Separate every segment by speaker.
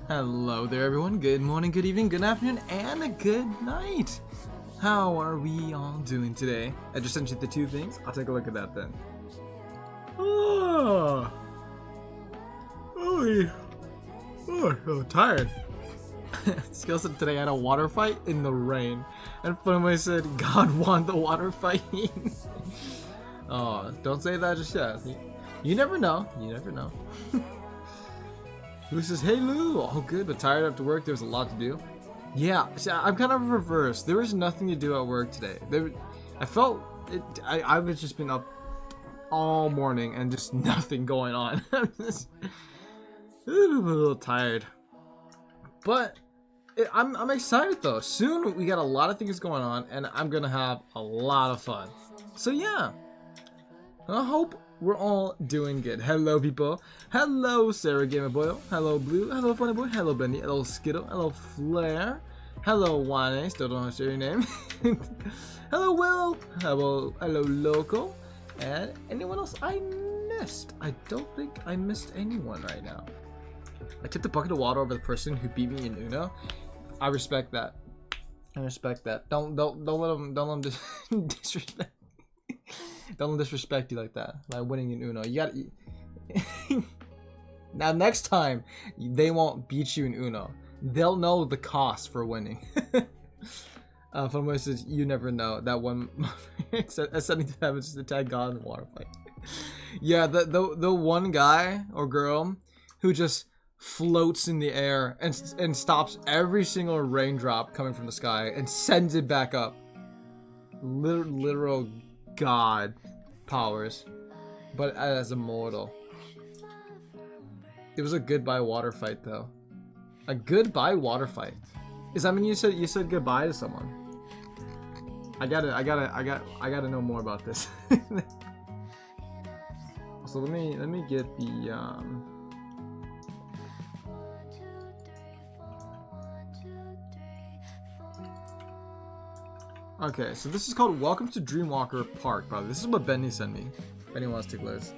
Speaker 1: Hello there everyone, good morning, good evening, good afternoon, and a good night. How are we all doing today? I just sent you the two things. I'll take a look at that then. Oh, I'm tired. Skill said today I had a water fight in the rain. And Funboy said God won the water fight. Oh, don't say that just yet. You never know. You never know. Lou says, hey Lou, all good but tired after work. There's a lot to do. Yeah, see, I'm kind of reversed. There was nothing to do at work today. I felt it. I've just been up all morning and just nothing going on. I'm just a little tired, but I'm excited though. Soon we got a lot of things going on, and I'm gonna have a lot of fun. So yeah, I hope we're all doing good. Hello people. Hello Sarah Gamer Boyle. Hello Blue. Hello Funny Boy. Hello Benny. Hello Skittle. Hello Flair. Hello Wane. Still don't know how to say your name. Hello Will. Hello Loco. And anyone else I missed? I don't think I missed anyone right now. I tipped a bucket of water over the person who beat me in Uno. I respect that. I respect that. Don't let them disrespect. Don't let them disrespect you like that by winning in Uno. You gotta. Now next time they won't beat you in Uno. They'll know the cost for winning. Funboy says you never know. That one ascending to heaven just to tag God in the water fight. Yeah, the one guy or girl who just floats in the air and stops every single raindrop coming from the sky and sends it back up. Literal God powers, but as a mortal. It was a goodbye water fight though. A goodbye water fight. Is that mean you said goodbye to someone? I gotta know more about this. So let me get the Okay, so this is called Welcome to Dreamwalker Park, brother. This is what Benny sent me. If anyone wants to take a list.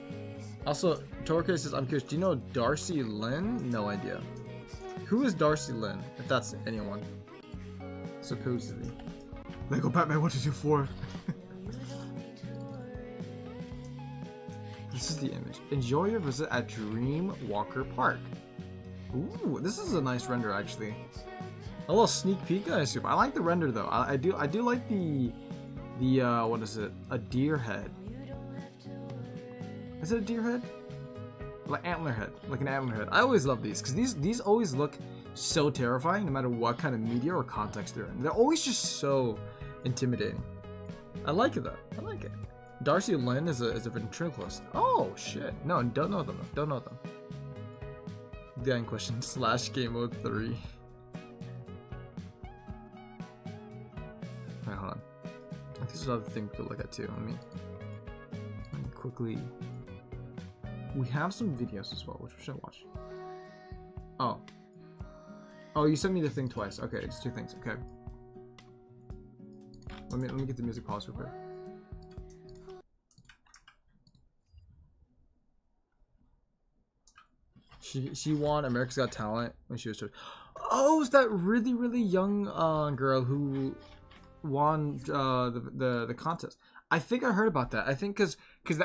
Speaker 1: Also, Torque says, I'm curious, do you know Darcy Lynn? No idea. Who is Darcy Lynn? If that's anyone. Supposedly. Lego Batman 1, 2, 3, 4. This is the image. Enjoy your visit at Dreamwalker Park. Ooh, this is a nice render actually. A little sneak peek, I assume. I like the render though. I do like the what is it? A deer head. Is it a deer head? Like antler head, like an antler head. I always love these because these always look so terrifying no matter what kind of media or context they're in. They're always just so intimidating. I like it though. I like it. Darcy Lynn is a ventriloquist. Oh shit! No, don't know them. Don't know them. The end question / game mode 3. Alright, hold on. I think there's other things to look at too. Let me quickly. We have some videos as well, which we should watch. Oh, you sent me the thing twice. Okay, it's two things. Okay. Let me get the music paused real quick. She won America's Got Talent when she was 12. Oh, it's that really young girl who won the contest. I think I heard about that. I think because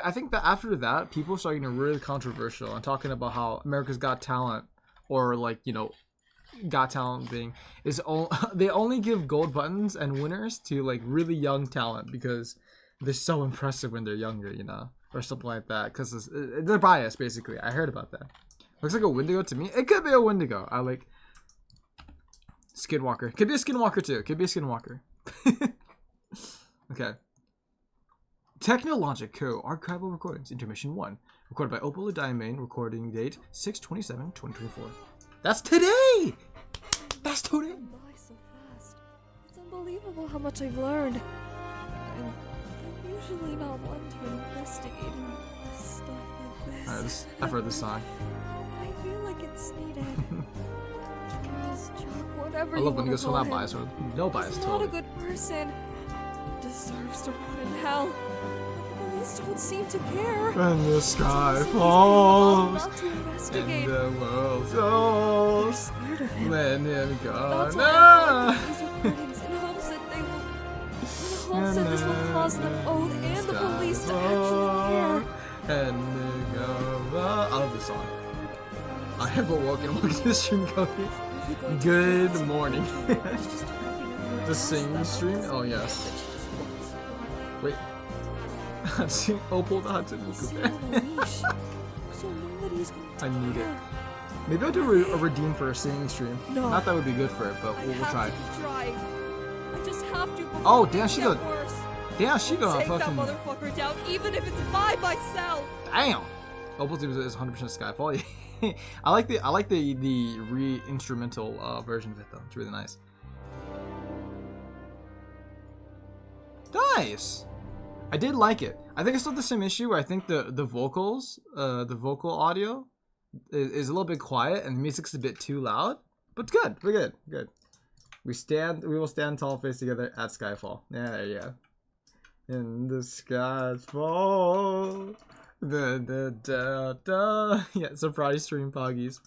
Speaker 1: I think that after that people started getting really controversial and talking about how America's Got Talent or like Got Talent thing is they only give gold buttons and winners to like really young talent because they're so impressive when they're younger, or something like that. Because they're biased basically. I heard about that. Looks like a Wendigo to me. It could be a Wendigo. I like Skinwalker. Could be a Skinwalker too. Could be a Skinwalker. Okay. Technologic Co. Archival Recordings. Intermission 1. Recorded by Opal Diamond. Recording date 6/27/2024. That's today! That's today!
Speaker 2: By so fast. It's unbelievable how much I've learned. I'm usually not one to investigate stuff like this.
Speaker 1: I've heard this song.
Speaker 2: I feel like it's needed. Charles, Chuck, whatever
Speaker 1: I love when he goes
Speaker 2: call
Speaker 1: from that
Speaker 2: him.
Speaker 1: bias or no bias,
Speaker 2: He's
Speaker 1: totally.
Speaker 2: not a good person. He deserves to rot in hell. police don't seem to care.
Speaker 1: When the sky
Speaker 2: It's
Speaker 1: falls
Speaker 2: not to
Speaker 1: and
Speaker 2: investigate.
Speaker 1: the world
Speaker 2: They're
Speaker 1: goes,
Speaker 2: scared of him.
Speaker 1: let him go.
Speaker 2: That's
Speaker 1: No!
Speaker 2: why I these recordings in hopes that they will, in hopes that this will cause them both and the police to actually care.
Speaker 1: And the go. I love this song. I have awoken. Welcome to the stream, Cody. Good morning. The singing stream? Oh yes. Wait. See, Opal the Hudson. I need it. Maybe I'll do a redeem for a singing stream.
Speaker 2: No.
Speaker 1: Not that would be good for it, but we'll try.
Speaker 2: I just have to.
Speaker 1: Oh, damn, she
Speaker 2: goes.
Speaker 1: goes. Damn, she gonna
Speaker 2: Take
Speaker 1: fucking.
Speaker 2: that motherfucker down, even if it's by myself.
Speaker 1: Damn. Opal Team is 100% Skyfall. I like the re-instrumental version of it though. It's really nice. Nice. I did like it. I think it's still the same issue where I think the vocals, the vocal audio, is a little bit quiet and the music's a bit too loud. But it's good. We're good. Good. We will stand tall, face together at Skyfall. Yeah, there you go. In the skies fall. Yeah, surprise stream, Poggies.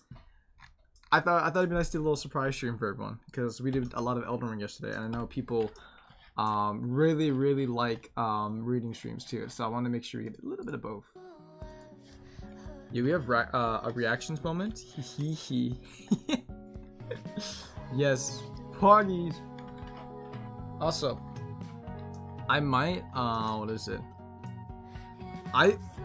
Speaker 1: I thought it'd be nice to do a little surprise stream for everyone because we did a lot of Elden Ring yesterday, and I know people really like reading streams too. So I want to make sure we get a little bit of both. Yeah, we have a reactions moment. Hee. Yes, Poggies. Also, I might what is it?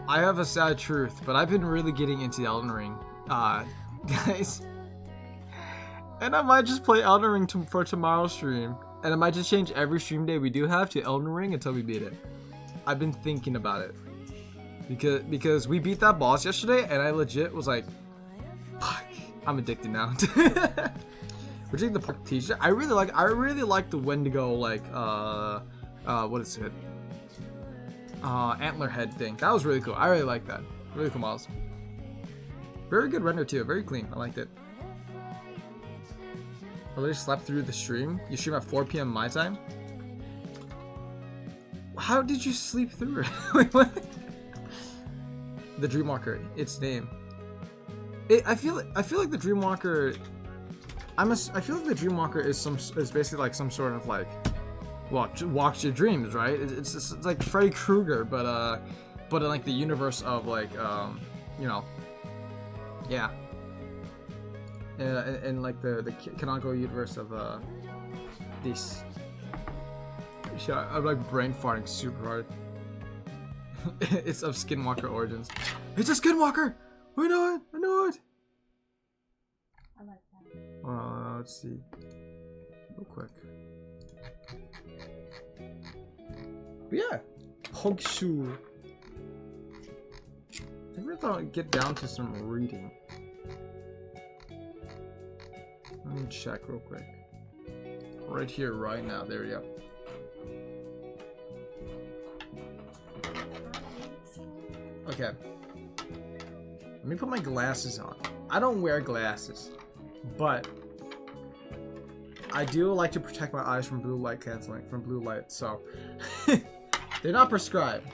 Speaker 1: I have a sad truth, but I've been really getting into Elden Ring, guys. And I might just play Elden Ring for tomorrow's stream. And I might just change every stream day we do have to Elden Ring until we beat it. I've been thinking about it. Because we beat that boss yesterday, and I legit was like, fuck, I'm addicted now. We're taking the Park t-shirt. I really like the Wendigo, like, what is it? Antler head thing. That was really cool. I really like that. Really cool models. Very good render too. Very clean. I liked it. I literally slept through the stream. You stream at 4 p.m. my time. How did you sleep through it? Wait, what? The Dreamwalker. Its name. I feel like the Dreamwalker. I feel like the Dreamwalker is basically like some sort of like. Walks your dreams, right? It's like Freddy Krueger, but in like the universe of like you know, yeah, and like the canonical universe of this. Shit, I'm like brain farting super hard. It's of Skinwalker origins. It's a Skinwalker. We know it. I know it.
Speaker 3: I like that.
Speaker 1: Let's see, real quick. But yeah, Hogshu. I think we're gonna get down to some reading. Let me check real quick. Right here, right now. There we go. Okay. Let me put my glasses on. I don't wear glasses, but I do like to protect my eyes from blue light canceling, from blue light, so they're not prescribed.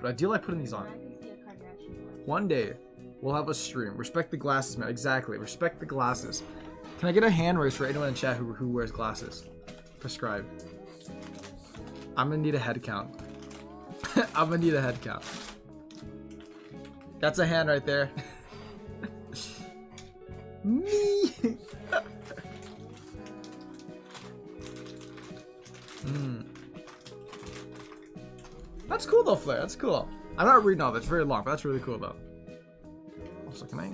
Speaker 1: But I do like putting these on. One day, we'll have a stream. Respect the glasses, man. Exactly. Respect the glasses. Can I get a hand raise for anyone in chat who wears glasses? Prescribe. I'm gonna need a head count. I'm gonna need a head count. That's a hand right there. Me. That's cool though, Flair. That's cool. I'm not reading all that. It's very long, but that's really cool though. Also, can I?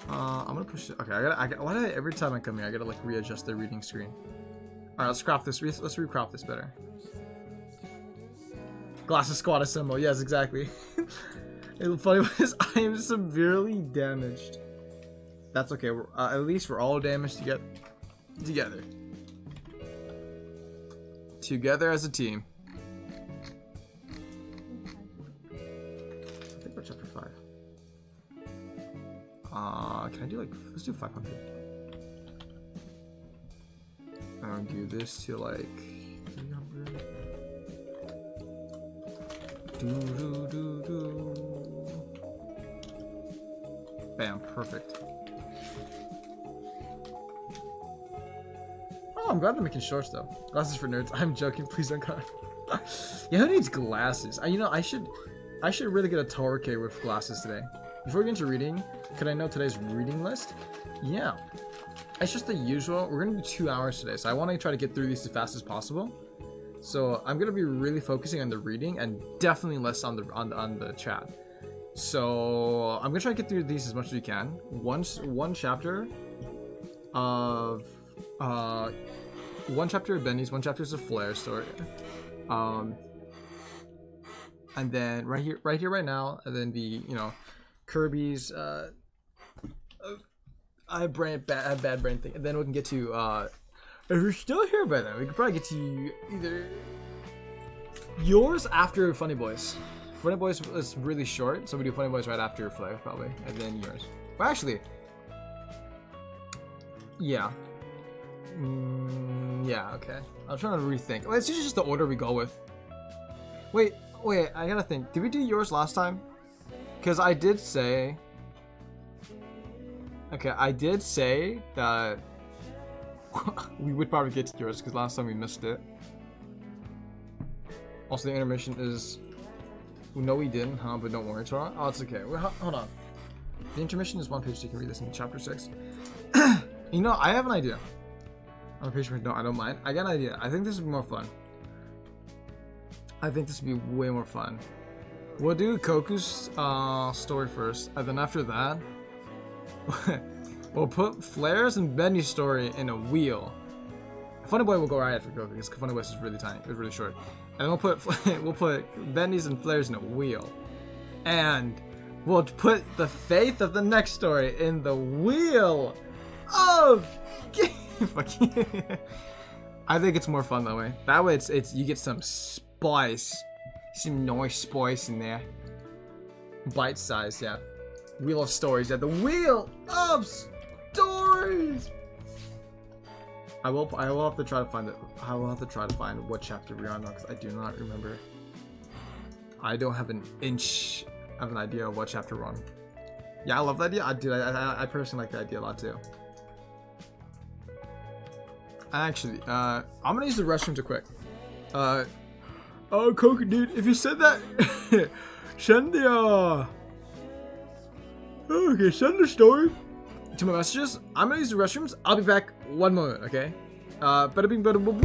Speaker 1: I'm gonna push it. Okay, I got. Why did every time I come here, I gotta like readjust the reading screen? All right, let's crop this. Let's recrop this better. Glasses squad assemble. Yes, exactly. The funny was I am severely damaged. That's okay. At least we're all damaged together. Together as a team. I think we're chapter 5. Can I do like, let's do 500. And do this to like 300. Do. Bam, perfect. Oh, I'm glad they're making shorts though. Glasses for nerds. I'm joking. Please don't cut. Yeah, who needs glasses? You know, I should really get a Torque with glasses today. Before we get into reading, could I know today's reading list? Yeah. It's just the usual. We're gonna do 2 hours today, so I want to try to get through these as fast as possible. So I'm gonna be really focusing on the reading and definitely less on the chat. So I'm gonna try to get through these as much as we can. One chapter of Benny's, one chapter is a Flare story. And then right here, right now, and then the Kirby's I have bad brain thing, and then we can get to if you're still here by then, we could probably get to either yours after Funny Boys. Funny Boys is really short, so we do Funny Boys right after Flare probably, and then yours. But actually, yeah. Yeah, okay. I'm trying to rethink. Well, it's usually just the order we go with. Wait, I gotta think. Did we do yours last time? Because I did say... Okay, I did say that we would probably get to yours because last time we missed it. Also, the intermission is... No, we didn't, huh? But don't worry, Tora. Oh, it's okay. Wait, hold on. The intermission is 1 page, so you can read this in chapter 6. You know, I have an idea. I'm pretty sure, no, I don't mind. I got an idea. I think this would be more fun. I think this would be way more fun. We'll do Koku's story first, and then after that, we'll put Flare's and Benny's story in a wheel. Funny Boy will go right after Koku because Funny Boy is really tiny, it's really short. And then we'll put Benny's and Flare's in a wheel, and we'll put the faith of the next story in the wheel of. I think it's more fun that way. That way, it's you get some spice, some nice spice in there. Bite size, yeah. Wheel of stories, yeah. The wheel of stories. I will have to try to find it. I will have to try to find what chapter we're on now because I do not remember. I don't have an inch of an idea of what chapter we're on. Yeah, I love that idea. I personally like the idea a lot too. Actually, I'm gonna use the restroom too quick. Oh, Koku, dude, if you said that, send the, okay, send the story to my messages. I'm gonna use the restrooms. I'll be back 1 moment, okay? Bada bing, bada boom.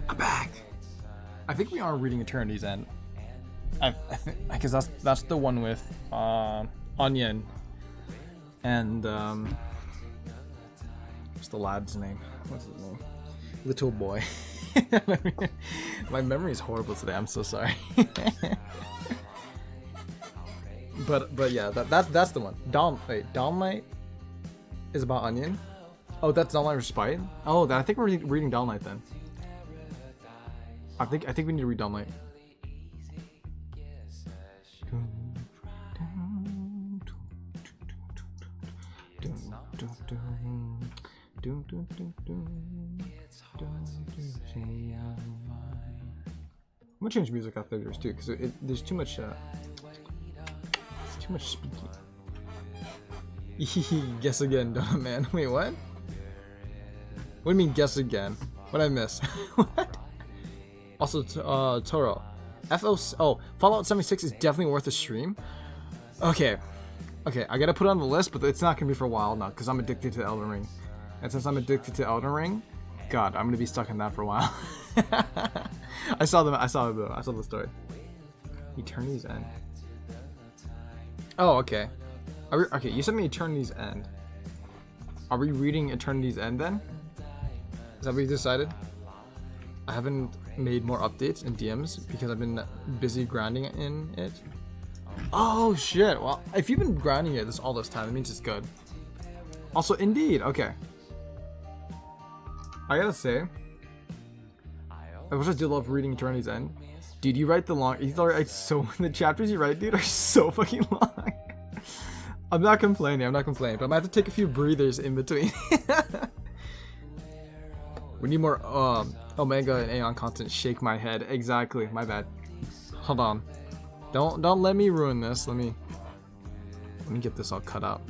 Speaker 1: I'm back. I think we are reading Eternity's End. I think because that's the one with Onion and what's the lad's name? What's his name? Little Boy. My memory is horrible today. I'm so sorry. But yeah, that's the one. Dawn Light is about Onion. Oh, that's Dawn Light Respite. Oh, then I think we're reading Dawn Light then. I think we need to read Dawn Light. I'm gonna change music after yours too, because there's too much speaking. Guess again, Donut Man. Wait, what? What do you mean guess again? What'd I miss? What? Also, Toro. Fallout 76 is definitely worth a stream. Okay, I gotta put it on the list, but it's not gonna be for a while now, because I'm addicted to Elden Ring. And since I'm addicted to Elden Ring, God, I'm gonna be stuck in that for a while. I saw the story. Eternity's End. Oh, okay. Okay, you sent me Eternity's End. Are we reading Eternity's End then? Is that what you decided? I haven't made more updates in DMs because I've been busy grinding in it. Oh shit, well, if you've been grinding it all this time, it means it's good. Also, Indeed, okay. I gotta say, I wish I did love reading Eternity's End. Dude, you write the the chapters you write, dude, are so fucking long. I'm not complaining, but I might have to take a few breathers in between. We need more Omega and Aeon content. Shake my head. Exactly, my bad. Hold on. Don't let me ruin this. Let me get this all cut out.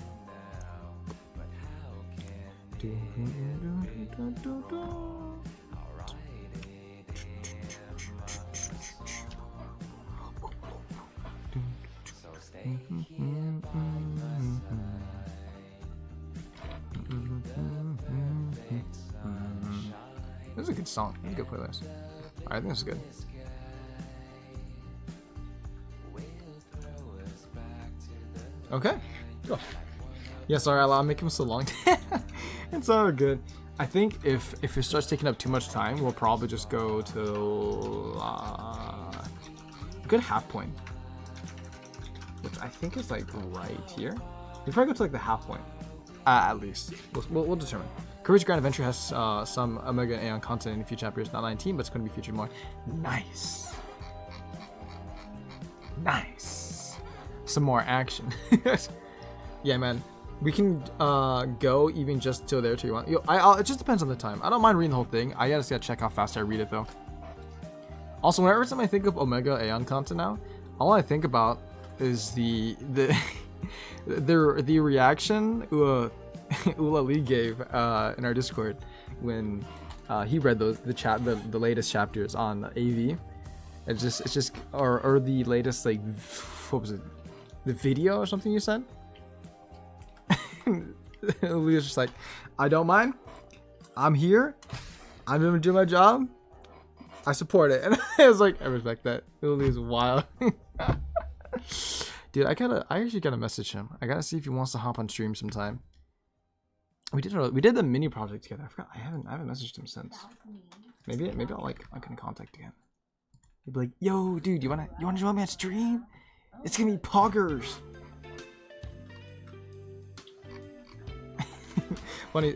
Speaker 1: This is a good song. This is a good playlist. Alright, I think this is good. Okay. Cool. Yeah, sorry, I'm making them so long. It's all good. I think if it starts taking up too much time, we'll probably just go to a good half point, which I think is like right here. We probably go to like the half point, at least. We'll determine. Courage Grand Adventure has some Omega and Aeon content in a few chapters, not 19, but it's going to be featured more. Nice. Some more action. Yeah, man. We can go even just till there till you want. It just depends on the time. I don't mind reading the whole thing. I gotta check how fast I read it though. Also, whenever time I think of Omega Aeon content now, all I think about is the reaction Ula Lee gave in our Discord when he read the latest chapters on AV. It's just or the latest, like, what was it, the video or something you said. Lee was just like, I don't mind. I'm here. I'm gonna do my job. I support it. And I was like, I respect that. Lee is wild. Dude, I actually gotta message him. I gotta see if he wants to hop on stream sometime. We did the mini project together. I forgot. I haven't messaged him since. Maybe I'll get in contact again. He'd be like, yo, dude, you wanna join me on stream? It's gonna be poggers.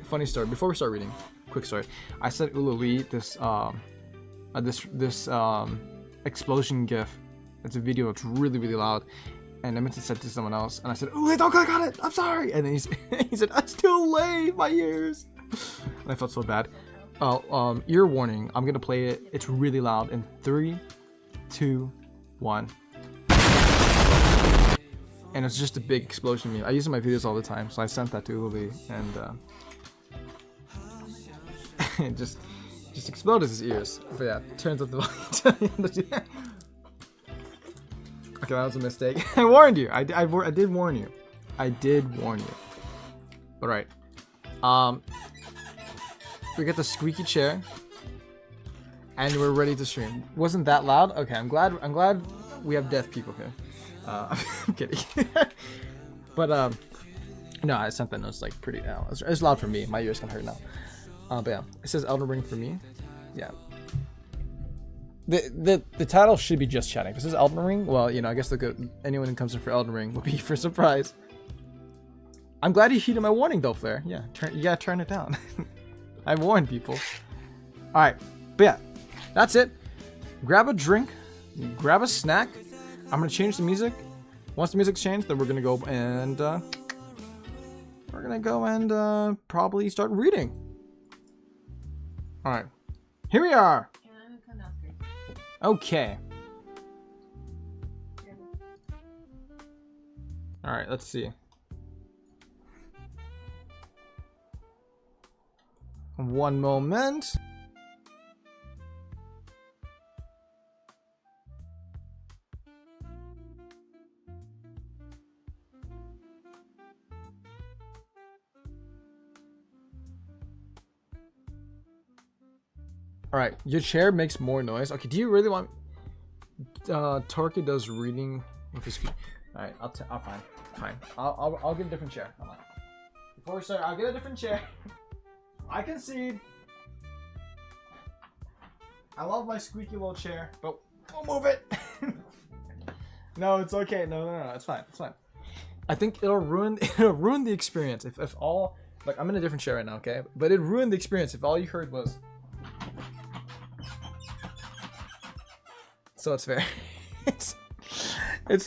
Speaker 1: Funny story. Before we start reading, quick story. I sent Ulawi this explosion gif. It's a video. It's really loud, and I meant to send it to someone else. And I said, "Ulawi, don't click on it. I'm sorry." And then he said, "It's too late. My ears." And I felt so bad. Ear warning. I'm gonna play it. It's really loud. In 3, 2, 1. And it's just a big explosion meme. I use it in my videos all the time, so I sent that to Uli, and it just exploded his ears. But yeah, turns up the volume. Okay, that was a mistake. I warned you. I did warn you. But right. We get the squeaky chair, and we're ready to stream. Wasn't that loud? Okay, I'm glad we have deaf people here. I'm kidding. But no, I sent that notes like pretty now. It's loud for me. My ears can hurt now. But yeah, it says Elden Ring for me. Yeah. The title should be just chatting. This is Elden Ring. Well, you know, I guess anyone who comes in for Elden Ring will be for surprise. I'm glad you heeded my warning, though, Flair. Yeah, you gotta turn it down. I warned people. All right, but yeah, that's it. Grab a drink, grab a snack. I'm gonna change the music. Once the music's changed, then we're gonna go and probably start reading. All right, here we are. Okay. All right, let's see. One moment. All right, your chair makes more noise. Okay, do you really want? Torky does reading with his. All right, I'll fine. I'll get a different chair. Hold on. Before we start, I'll get a different chair. I concede. I love my squeaky little chair, but we'll move it. No, it's okay. No, it's fine. It's fine. I think it'll ruin the experience if all like I'm in a different chair right now, okay? But it ruined the experience if all you heard was. So it's fair. It's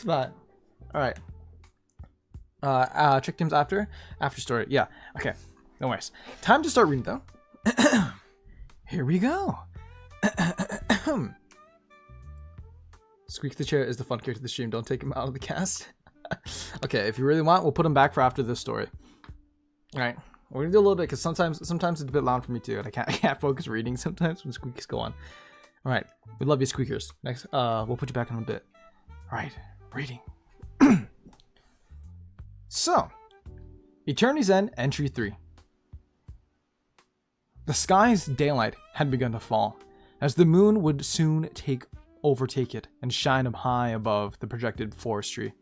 Speaker 1: fine. All right. Trick teams after story. Yeah. Okay. No worries. Time to start reading though. Here we go. Squeak the chair is the fun character of the stream. Don't take him out of the cast. Okay, if you really want, we'll put him back for after this story. All right. We're gonna do a little bit because sometimes it's a bit loud for me too, and I can't focus reading sometimes when squeaks go on. All right, we love you, squeakers. Next, we'll put you back in a bit. All right, reading. So, Eternity's End, Entry 3. The sky's daylight had begun to fall, as the moon would soon overtake it and shine up high above the projected forestry.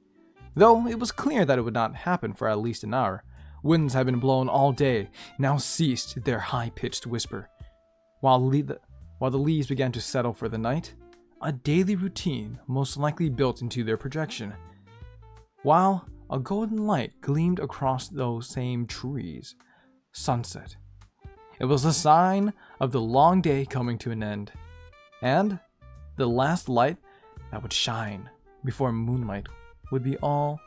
Speaker 1: Though it was clear that it would not happen for at least an hour, winds had been blown all day, now ceased their high-pitched whisper. While the leaves began to settle for the night, a daily routine most likely built into their projection. While a golden light gleamed across those same trees. Sunset. It was a sign of the long day coming to an end, and the last light that would shine before moonlight would be all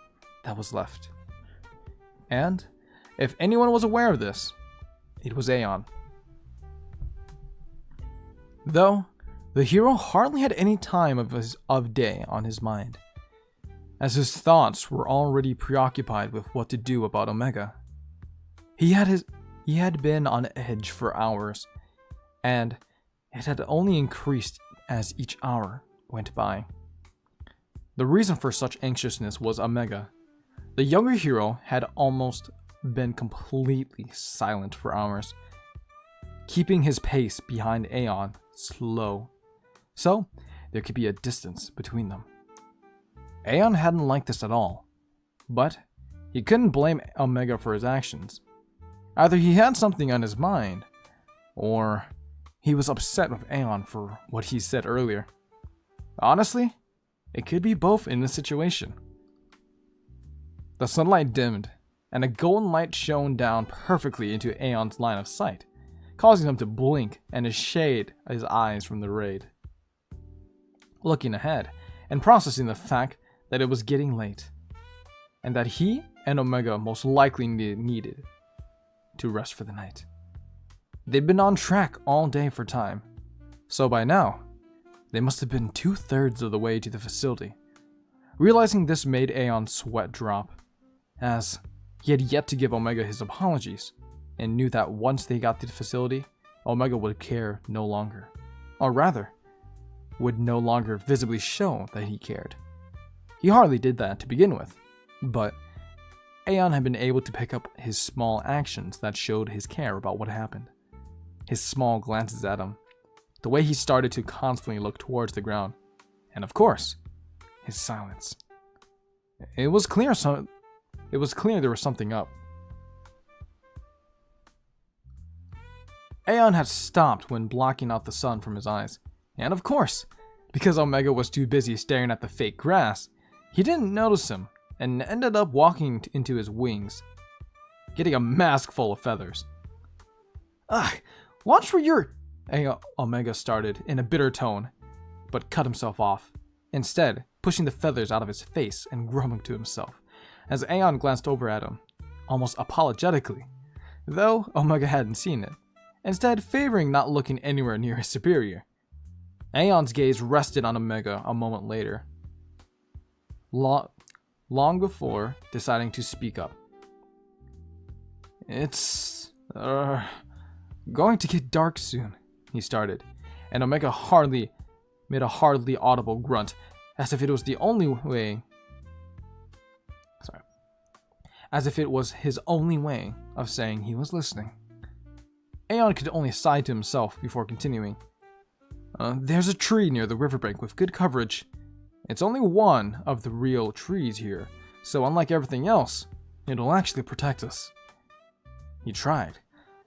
Speaker 1: that was left. And if anyone was aware of this, it was Aeon. Though the hero hardly had any time of day on his mind, as his thoughts were already preoccupied with what to do about Omega. He had been on edge for hours, and it had only increased as each hour went by. The reason for such anxiousness was Omega. The younger hero had almost been completely silent for hours, keeping his pace behind Aeon slow, so there could be a distance between them. Aeon hadn't liked this at all, but he couldn't blame Omega for his actions. Either he had something on his mind, or he was upset with Aeon for what he said earlier. Honestly, it could be both in this situation. The sunlight dimmed, and a golden light shone down perfectly into Aeon's line of sight, causing him to blink and to shade his eyes from the raid. Looking ahead, and processing the fact that it was getting late, and that he and Omega most likely needed to rest for the night. They'd been on track all day for time, so by now, they must have been 2/3 of the way to the facility. Realizing this made Aeon's sweat drop, as he had yet to give Omega his apologies, and knew that once they got to the facility, Omega would care no longer. Or rather, would no longer visibly show that he cared. He hardly did that to begin with, but Aeon had been able to pick up his small actions that showed his care about what happened. His small glances at him, the way he started to constantly look towards the ground, and of course, his silence. It was clear there was something up. Aeon had stopped when blocking out the sun from his eyes, and of course, Because Omega was too busy staring at the fake grass, he didn't notice him and ended up walking into his wings, getting a mask full of feathers. Ugh, watch where you're... Omega started in a bitter tone, but cut himself off, instead pushing the feathers out of his face and grumbling to himself, as Aeon glanced over at him, almost apologetically, though Omega hadn't seen it, instead favoring not looking anywhere near his superior. Aeon's gaze rested on Omega a moment later, long before deciding to speak up. It's going to get dark soon, he started, and Omega made a hardly audible grunt, as if it was the only way. As if it was his only way of saying he was listening. Aeon could only sigh to himself before continuing. There's a tree near the riverbank with good coverage. It's only one of the real trees here, so unlike everything else, it'll actually protect us. He tried,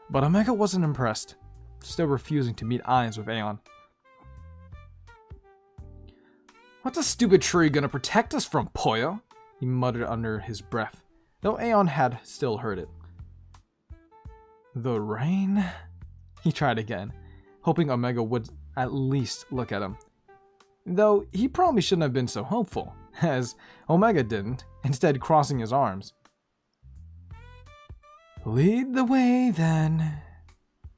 Speaker 1: but Omega wasn't impressed, still refusing to meet eyes with Aeon. What's a stupid tree gonna protect us from, Poyo? He muttered under his breath, though Aeon had still heard it. The rain? He tried again, hoping Omega would at least look at him. Though he probably shouldn't have been so hopeful, as Omega didn't, instead crossing his arms. Lead the way, then.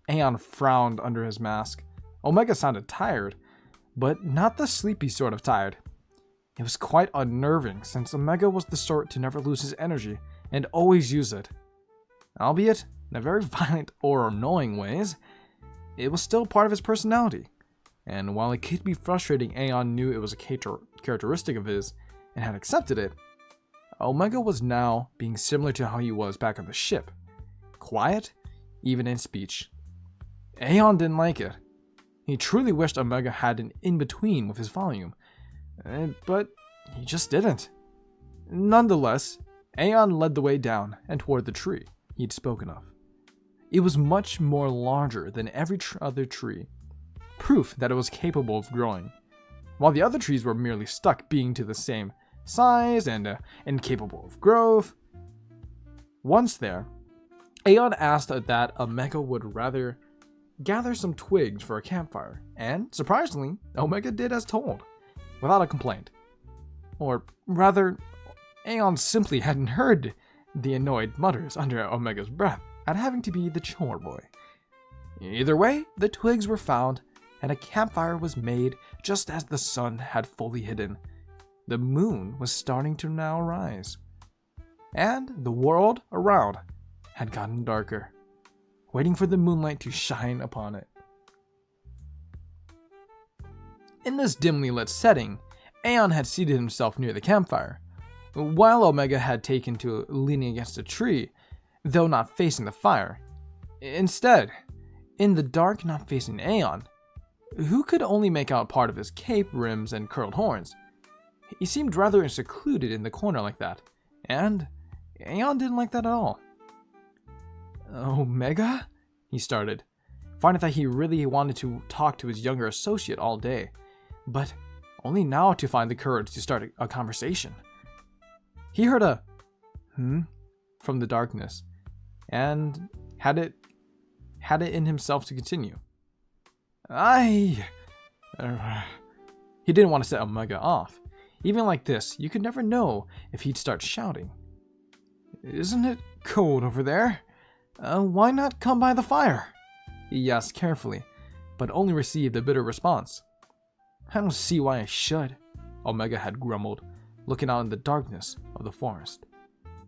Speaker 1: Aeon frowned under his mask. Omega sounded tired, but not the sleepy sort of tired. It was quite unnerving, since Omega was the sort to never lose his energy and always use it. Albeit in a very violent or annoying ways, it was still part of his personality. And while it could be frustrating, Aeon knew it was a characteristic of his and had accepted it. Omega was now being similar to how he was back on the ship. Quiet, even in speech. Aeon didn't like it. He truly wished Omega had an in-between with his volume, but he just didn't. Nonetheless, Aeon led the way down and toward the tree he'd spoken of. It was much more larger than every other tree, proof that it was capable of growing, while the other trees were merely stuck being to the same size and incapable of growth. Once there, Aeon asked that Omega would rather gather some twigs for a campfire, and surprisingly, Omega did as told, without a complaint. Or rather, Aeon simply hadn't heard the annoyed mutters under Omega's breath at having to be the chore boy. Either way, the twigs were found, and a campfire was made just as the sun had fully hidden. The moon was starting to now rise, and the world around had gotten darker, waiting for the moonlight to shine upon it. In this dimly lit setting, Aeon had seated himself near the campfire, while Omega had taken to leaning against a tree, though not facing the fire. Instead, in the dark not facing Aeon, who could only make out part of his cape, rims, and curled horns. He seemed rather secluded in the corner like that, and Aeon didn't like that at all. Omega? He started, finding that he really wanted to talk to his younger associate all day, but only now to find the courage to start a conversation. He heard a from the darkness, and had it in himself to continue. He didn't want to set Omega off. Even like this, you could never know if he'd start shouting. Isn't it cold over there? Why not come by the fire? He asked carefully, but only received a bitter response. I don't see why I should, Omega had grumbled, looking out in the darkness of the forest.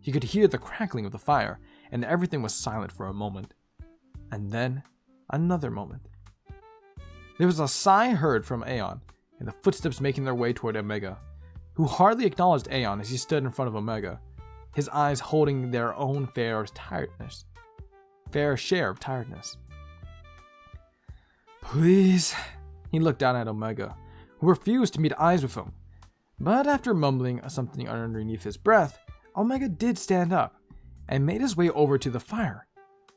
Speaker 1: He could hear the crackling of the fire, and everything was silent for a moment. And then, another moment. There was a sigh heard from Aeon, and the footsteps making their way toward Omega, who hardly acknowledged Aeon as he stood in front of Omega, his eyes holding their own fair share of tiredness. Please, he looked down at Omega, who refused to meet eyes with him. But after mumbling something underneath his breath, Omega did stand up and made his way over to the fire,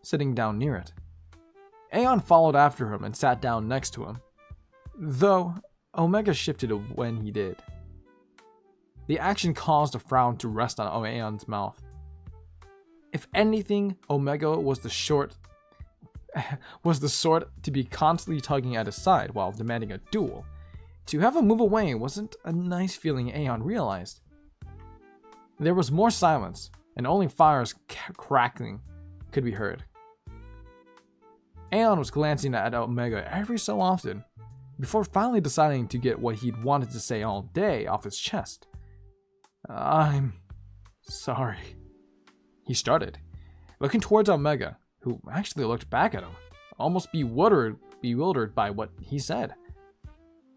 Speaker 1: sitting down near it. Aeon followed after him and sat down next to him, though Omega shifted when he did. The action caused a frown to rest on Aeon's mouth. If anything, Omega was the sort to be constantly tugging at his side while demanding a duel. To have him move away wasn't a nice feeling, Aeon realized. There was more silence, and only fires crackling could be heard. Aeon was glancing at Omega every so often, before finally deciding to get what he'd wanted to say all day off his chest. "I'm sorry," he started, looking towards Omega, who actually looked back at him, almost bewildered by what he said.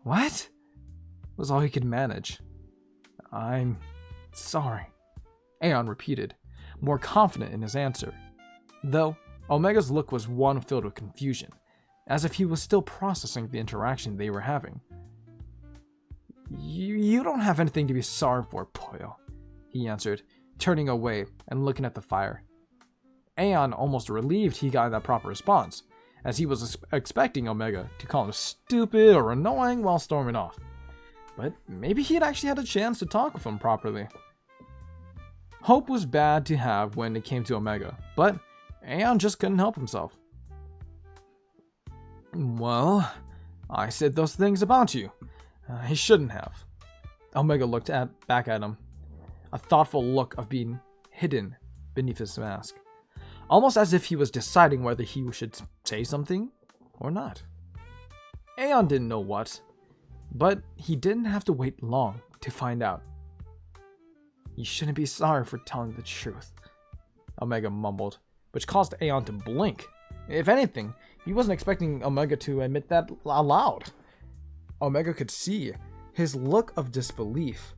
Speaker 1: "What?" was all he could manage. "I'm sorry," Aeon repeated, more confident in his answer, though Omega's look was one filled with confusion, as if he was still processing the interaction they were having. You don't have anything to be sorry for, Poyo," he answered, turning away and looking at the fire. Aeon almost relieved he got that proper response, as he was expecting Omega to call him stupid or annoying while storming off. But maybe he had actually had a chance to talk with him properly. Hope was bad to have when it came to Omega, but Aeon just couldn't help himself. "Well, I said those things about you. I shouldn't have." Omega looked back at him, a thoughtful look of being hidden beneath his mask, almost as if he was deciding whether he should say something or not. Aeon didn't know what, but he didn't have to wait long to find out. "You shouldn't be sorry for telling the truth," Omega mumbled, which caused Aeon to blink. If anything, he wasn't expecting Omega to admit that aloud. Omega could see his look of disbelief,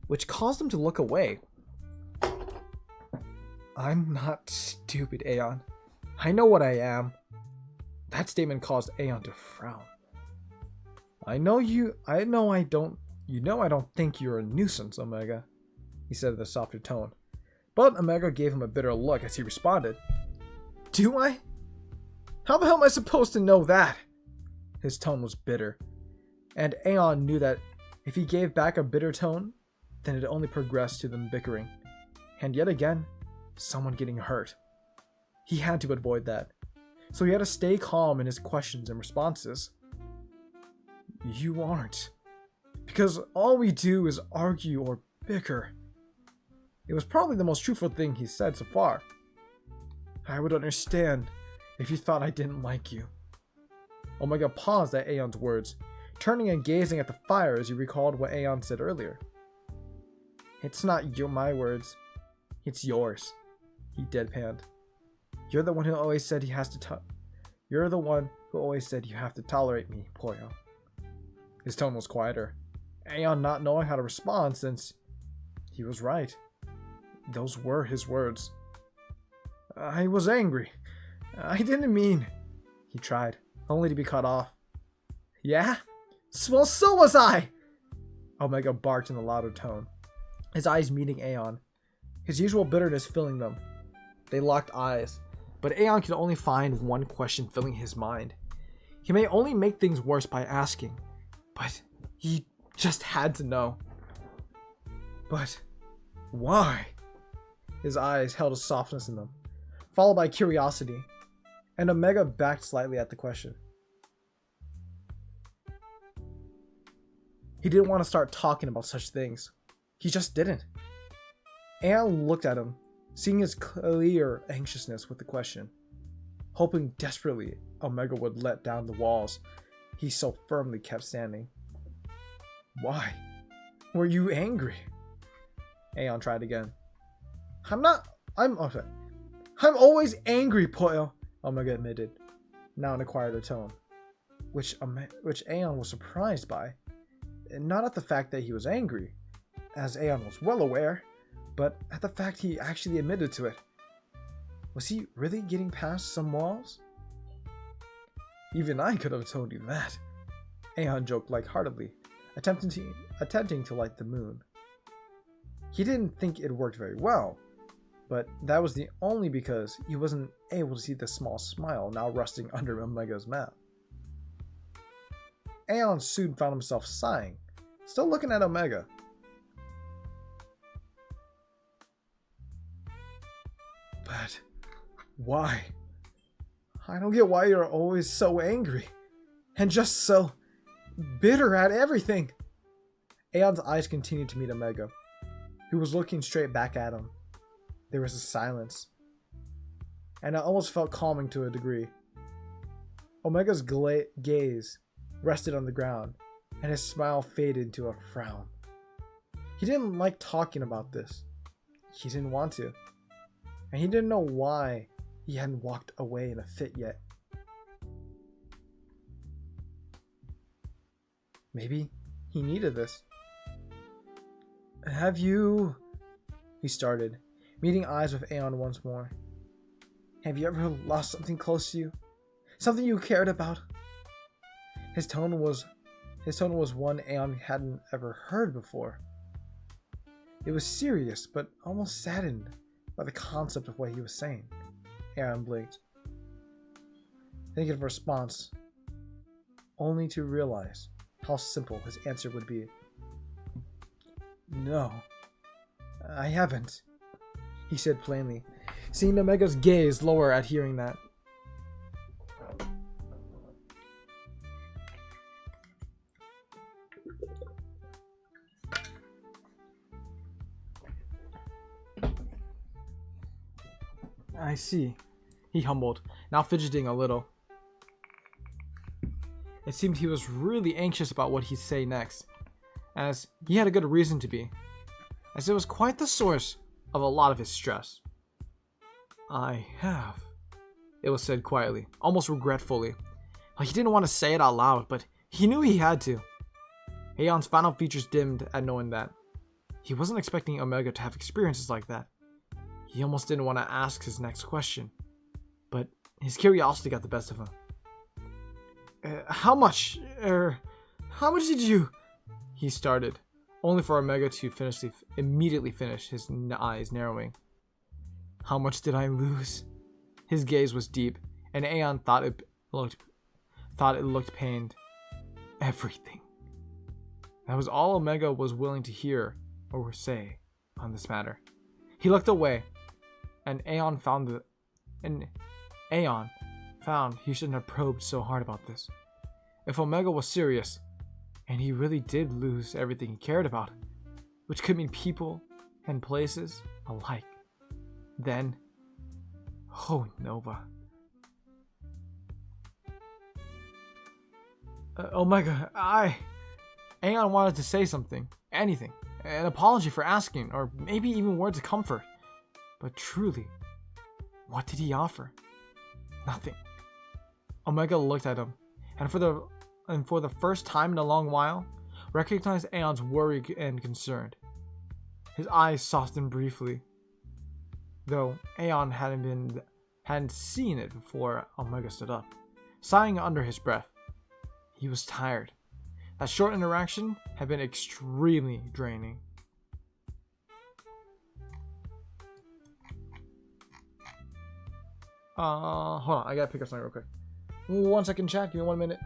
Speaker 1: which caused him to look away. "I'm not stupid, Aeon. I know what I am." That statement caused Aeon to frown. I don't think you're a nuisance, Omega," he said in a softer tone. But Omega gave him a bitter look as he responded. "Do I? How the hell am I supposed to know that?" His tone was bitter, and Aeon knew that if he gave back a bitter tone, then it only progressed to them bickering, and yet again, someone getting hurt. He had to avoid that, so he had to stay calm in his questions and responses. "You aren't, because all we do is argue or bicker." It was probably the most truthful thing he said so far. "I would understand if you thought I didn't like you." Omega paused at Aeon's words, turning and gazing at the fire as he recalled what Aeon said earlier. "It's not my words, it's yours," he deadpanned. You're the one who always said you have to tolerate me, Poyo." His tone was quieter, Aeon not knowing how to respond since he was right. Those were his words. "I was angry. I didn't mean..." He tried, only to be cut off. "Yeah? Well, so was I!" Omega barked in a louder tone, his eyes meeting Aeon, his usual bitterness filling them. They locked eyes, but Aeon could only find one question filling his mind. He may only make things worse by asking, but he just had to know. "But why?" His eyes held a softness in them, followed by curiosity, and Omega backed slightly at the question. He didn't want to start talking about such things. He just didn't. Aeon looked at him, seeing his clear anxiousness with the question, hoping desperately Omega would let down the walls he so firmly kept standing. "Why? Were you angry?" Aeon tried again. I'm always angry, Poyo," Omega admitted, now in a quieter tone, which Aeon was surprised by, not at the fact that he was angry, as Aeon was well aware, but at the fact he actually admitted to it. Was he really getting past some walls? "Even I could have told you that," Aeon joked lightheartedly, attempting to light the moon. He didn't think it worked very well, but that was the only because he wasn't able to see the small smile now resting under Omega's mouth. Aeon soon found himself sighing, still looking at Omega. But why? I don't get why you're always so angry and just so bitter at everything. Aeon's eyes continued to meet Omega, who was looking straight back at him. There was a silence, and it almost felt calming to a degree. Omega's gaze rested on the ground, and his smile faded into a frown. He didn't like talking about this. He didn't want to. And he didn't know why he hadn't walked away in a fit yet. Maybe he needed this. Have you... He started, meeting eyes with Aeon once more. Have you ever lost something close to you? Something you cared about? His tone was one Aeon hadn't ever heard before. It was serious, but almost saddened by the concept of what he was saying. Aeon blinked, thinking of a response, only to realize how simple his answer would be. No, I haven't, he said plainly, seeing Omega's gaze lower at hearing that. I see, he humbled, now fidgeting a little. It seemed he was really anxious about what he'd say next, as he had a good reason to be, as it was quite the source of a lot of his stress. I have, it was said quietly, almost regretfully. Like he didn't want to say it out loud, but he knew he had to. Aeon's final features dimmed at knowing that. He wasn't expecting Omega to have experiences like that. He almost didn't want to ask his next question, but his curiosity got the best of him. How much did you... He started, only for Omega to immediately finish, his eyes narrowing. How much did I lose? His gaze was deep, and Aeon thought it looked pained. Everything. That was all Omega was willing to hear or say on this matter. He looked away, and Aeon found he shouldn't have probed so hard about this. If Omega was serious, and he really did lose everything he cared about, which could mean people and places alike, then, oh Nova. Omega, Aeon wanted to say something, anything, an apology for asking, or maybe even words of comfort. But truly, what did he offer? Nothing. Omega looked at him, and for the first time in a long while, recognized Aeon's worry and concern. His eyes softened briefly, though Aeon hadn't seen it before Omega stood up, sighing under his breath. He was tired. That short interaction had been extremely draining. Hold on, I gotta pick up something real quick. 1 second, chat, give me 1 minute.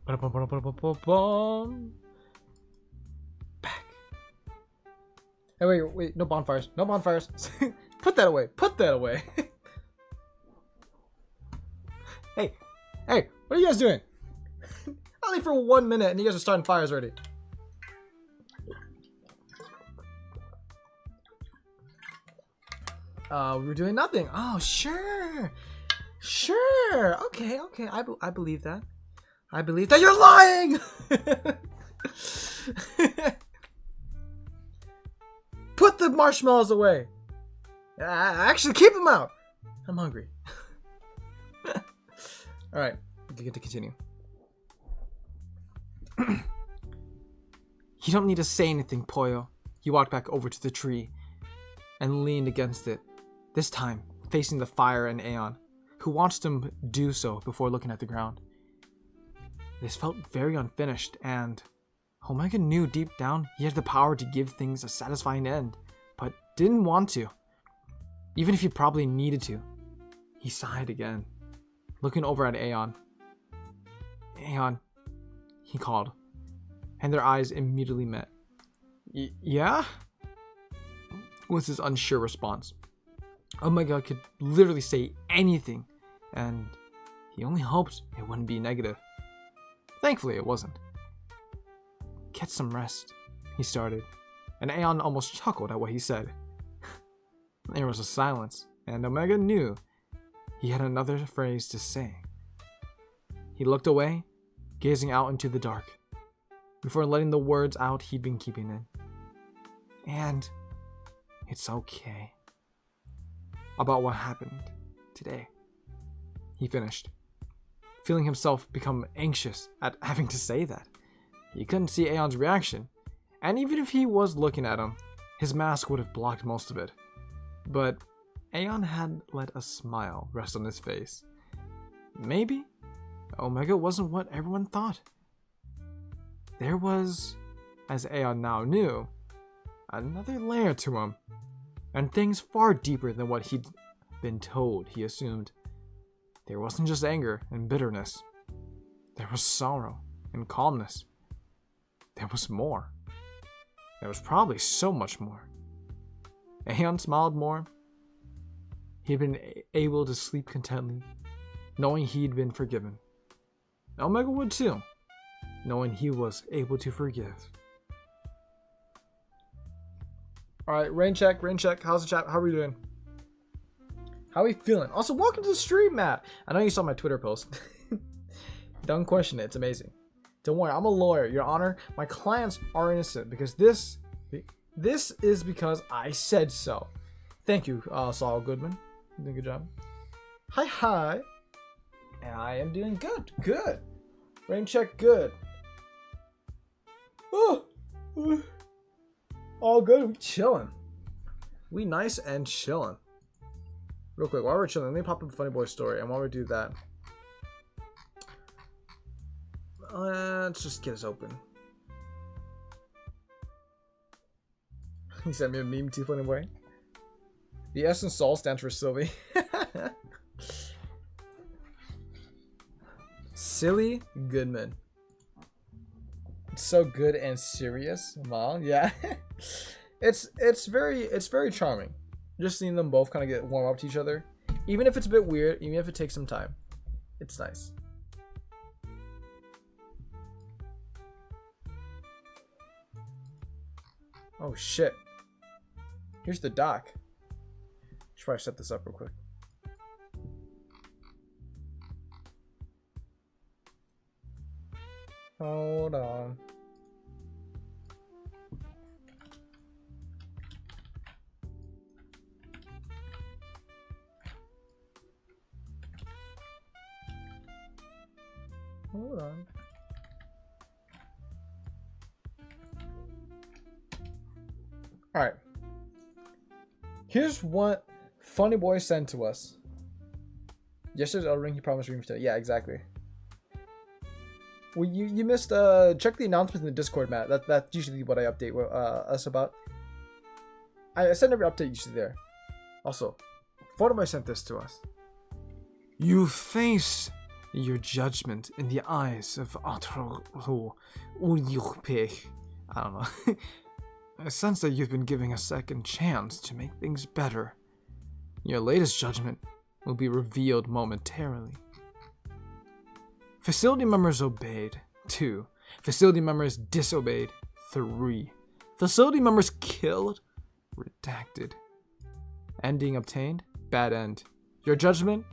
Speaker 1: Ba-da-bum-ba-da-bum-ba-da-bum. Back. Hey, wait, no bonfires. No bonfires. Put that away. Put that away. Hey, what are you guys doing? Only for 1 minute and you guys are starting fires already. We were doing nothing. Oh, sure. Okay. I believe that. I believe that you're lying. Put the marshmallows away. Actually, keep them out. I'm hungry. All right, we get to continue. You don't need to say anything, Poyo. He walked back over to the tree and leaned against it, this time facing the fire and Aeon, who watched him do so before looking at the ground. This felt very unfinished, and Omega knew deep down he had the power to give things a satisfying end, but didn't want to, even if he probably needed to. He sighed again, looking over at Aeon. Aeon, he called, and their eyes immediately met. Yeah? Was his unsure response. Omega could literally say anything, and he only hoped it wouldn't be negative. Thankfully, it wasn't. Get some rest, he started, and Aeon almost chuckled at what he said. There was a silence, and Omega knew he had another phrase to say. He looked away, gazing out into the dark, before letting the words out he'd been keeping in. And it's okay. About what happened today. He finished, feeling himself become anxious at having to say that. He couldn't see Aeon's reaction, and even if he was looking at him, his mask would have blocked most of it. But Aeon had let a smile rest on his face. Maybe Omega wasn't what everyone thought. There was, as Aeon now knew, another layer to him, and things far deeper than what he'd been told, he assumed. There wasn't just anger and bitterness. There was sorrow and calmness. There was more. There was probably so much more. Aeon smiled more. He had been able to sleep contently, knowing he'd been forgiven. Omega would too, knowing he was able to forgive. Alright, rain check. How's the chat? How are we doing? How are we feeling? Also, welcome to the stream, Matt. I know you saw my Twitter post. Don't question it. It's amazing. Don't worry, I'm a lawyer, Your Honor. My clients are innocent because this is because I said so. Thank you, Saul Goodman. You did a good job. Hi. And I am doing good. Good. Rain check, good. Oh. All good. We chilling. We nice and chilling. Real quick, while we're chilling, let me pop up a Funny Boy story. And while we do that, let's just get us open. He sent me a meme too, Funny Boy. The S in Saul stands for Sylvie. Silly Goodman. It's so good and serious, Mom. Yeah. it's very charming. Just seeing them both kind of get warm up to each other. Even if it's a bit weird, even if it takes some time. It's nice. Oh shit. Here's the dock. Should probably set this up real quick. Hold on. Hold on. Alright. Here's what Funny Boy sent to us. Yesterday's Elden Ring, he promised stream today. Yeah, exactly. Well, you missed, check the announcements in the Discord, Matt. That's usually what I update us about. I send every update usually there. Also, Funny Boy sent this to us. You face your judgment in the eyes of Atro Ulyukpech. I don't know. I sense that you've been giving a second chance to make things better. Your latest judgment will be revealed momentarily. Facility members obeyed. 2. Facility members disobeyed. 3. Facility members killed. Redacted. Ending obtained. Bad end. Your judgment?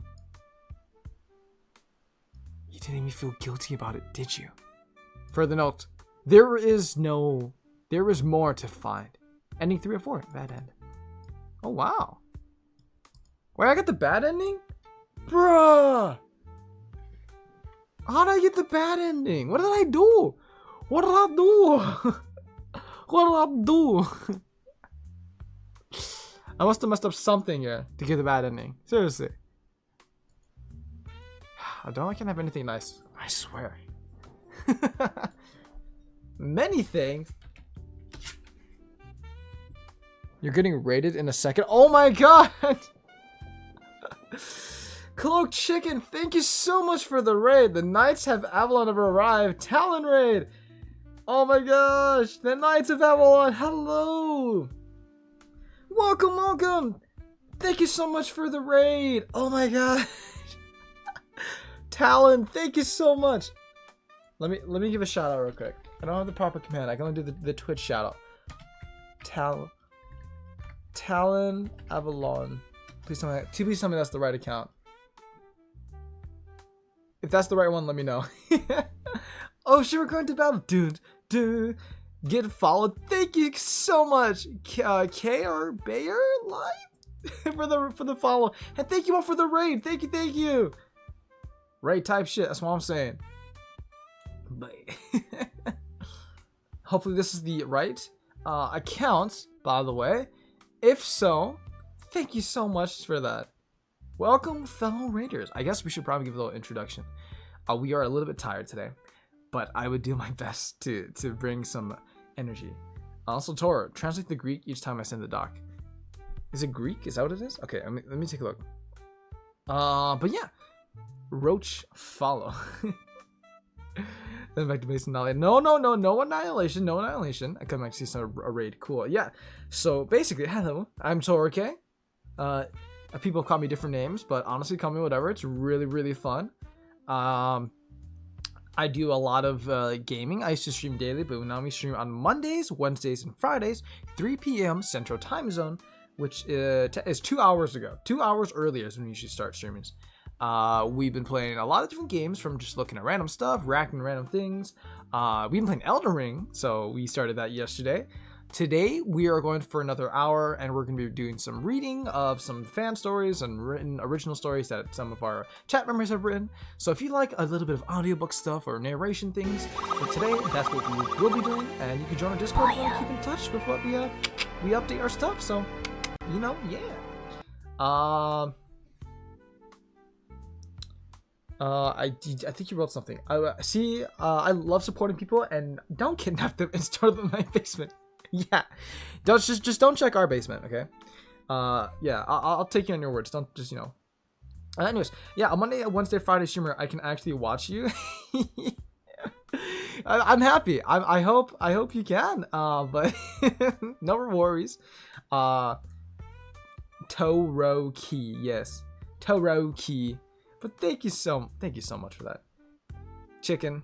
Speaker 1: You didn't even feel guilty about it, did you? Further note, there is more to find. Ending 3 or 4. Bad end. Oh, wow. Wait, I got the bad ending? Bruh! How did I get the bad ending? What did I do? What did I do? What did I do? I must have messed up something here to get the bad ending. Seriously. I can't have anything nice. I swear. Many things. You're getting raided in a second. Oh my god! Cloak Chicken, thank you so much for the raid. The Knights of Avalon have arrived. Talon raid. Oh my gosh. The Knights of Avalon. Hello. Welcome, welcome. Thank you so much for the raid. Oh my gosh. Talon, thank you so much. Let me give a shout out real quick. I don't have the proper command. I can only do the Twitch shout out. Talon Avalon. Please tell me that's the right account. If that's the right one, let me know. Oh shit, we're going to battle, dude. Get followed. Thank you so much, K or Bayer Live for the follow, and thank you all for the raid. Thank you. Raid type shit. That's what I'm saying. But hopefully this is the right account, by the way. If so, thank you so much for that. Welcome, fellow raiders. I guess we should probably give a little introduction. We are a little bit tired today, but I would do my best to bring some energy. Also, Tor, translate the Greek each time I send the doc. Is it Greek? Is that what it is? Okay, let me take a look. But yeah, Roach follow. Then back to base annihilation. No annihilation. I come back to see a raid. Cool. Yeah. So basically, hello, I'm Torke. People call me different names, but honestly, call me whatever. It's really fun. I do a lot of gaming. I used to stream daily, but now we stream on Mondays, Wednesdays, and Fridays, 3 p.m. Central Time Zone, which is 2 hours ago. 2 hours earlier is when we usually start streamings. We've been playing a lot of different games, from just looking at random stuff, reacting to random things. We've been playing Elden Ring, so we started that yesterday. Today, we are going for another hour, and we're going to be doing some reading of some fan stories and written original stories that some of our chat members have written. So if you like a little bit of audiobook stuff or narration things, for today, that's what we will be doing. And you can join our Discord and keep in touch with what we update our stuff. So, yeah. I think you wrote something. I love supporting people, and don't kidnap them and store them in my basement. Yeah, just don't check our basement, okay? Yeah, I'll take you on your words. Don't just anyways, yeah, on Monday, Wednesday, Friday streamer, I can actually watch you. I'm happy. I hope you can. But no worries. Toroki, yes, Toroki. But thank you so much for that. Chicken.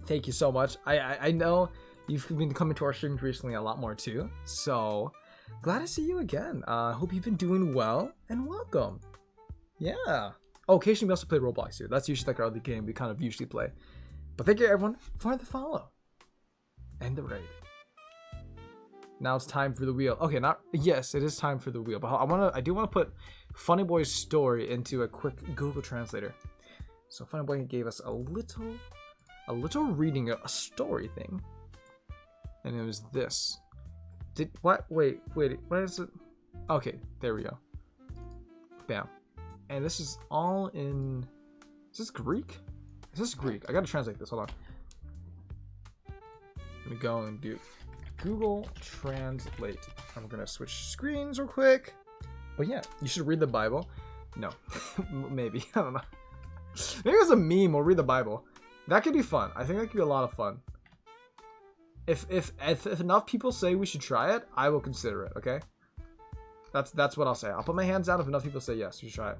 Speaker 1: Thank you so much. I know you've been coming to our streams recently a lot more too. So glad to see you again. Hope you've been doing well, and welcome. Yeah. Oh, occasionally we also play Roblox too. That's usually like our other game we kind of usually play. But thank you everyone for the follow and the raid. Now it's time for the wheel. Okay, yes, it is time for the wheel. But I do want to put Funny Boy's story into a quick Google Translator. So Funny Boy gave us a little reading, a story thing, and it was this. Wait, what is it? Okay, there we go. Bam. And this is all in. Is this Greek? Is this Greek? I gotta translate this. Hold on. Let me go and do Google Translate. I'm gonna switch screens real quick. But yeah, you should read the Bible. No. Maybe. I don't know. Maybe it's a meme. We'll read the Bible. That could be fun. I think that could be a lot of fun. If enough people say we should try it, I will consider it, okay? That's what I'll say. I'll put my hands down if enough people say yes, we should try it.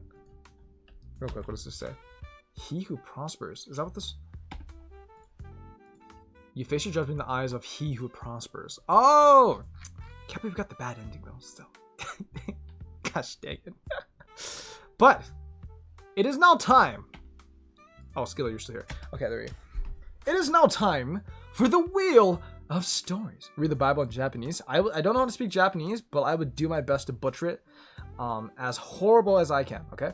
Speaker 1: Real quick, what does this say? He who prospers. Is that what this... You face your judgment in the eyes of he who prospers. Oh! Can't believe we got the bad ending, though, still. Gosh dang it. But, it is now time. Oh, Skiller, you're still here. Okay, there you go. It is now time for the Wheel of Stories. Read the Bible in Japanese. I don't know how to speak Japanese, but I would do my best to butcher it as horrible as I can, okay?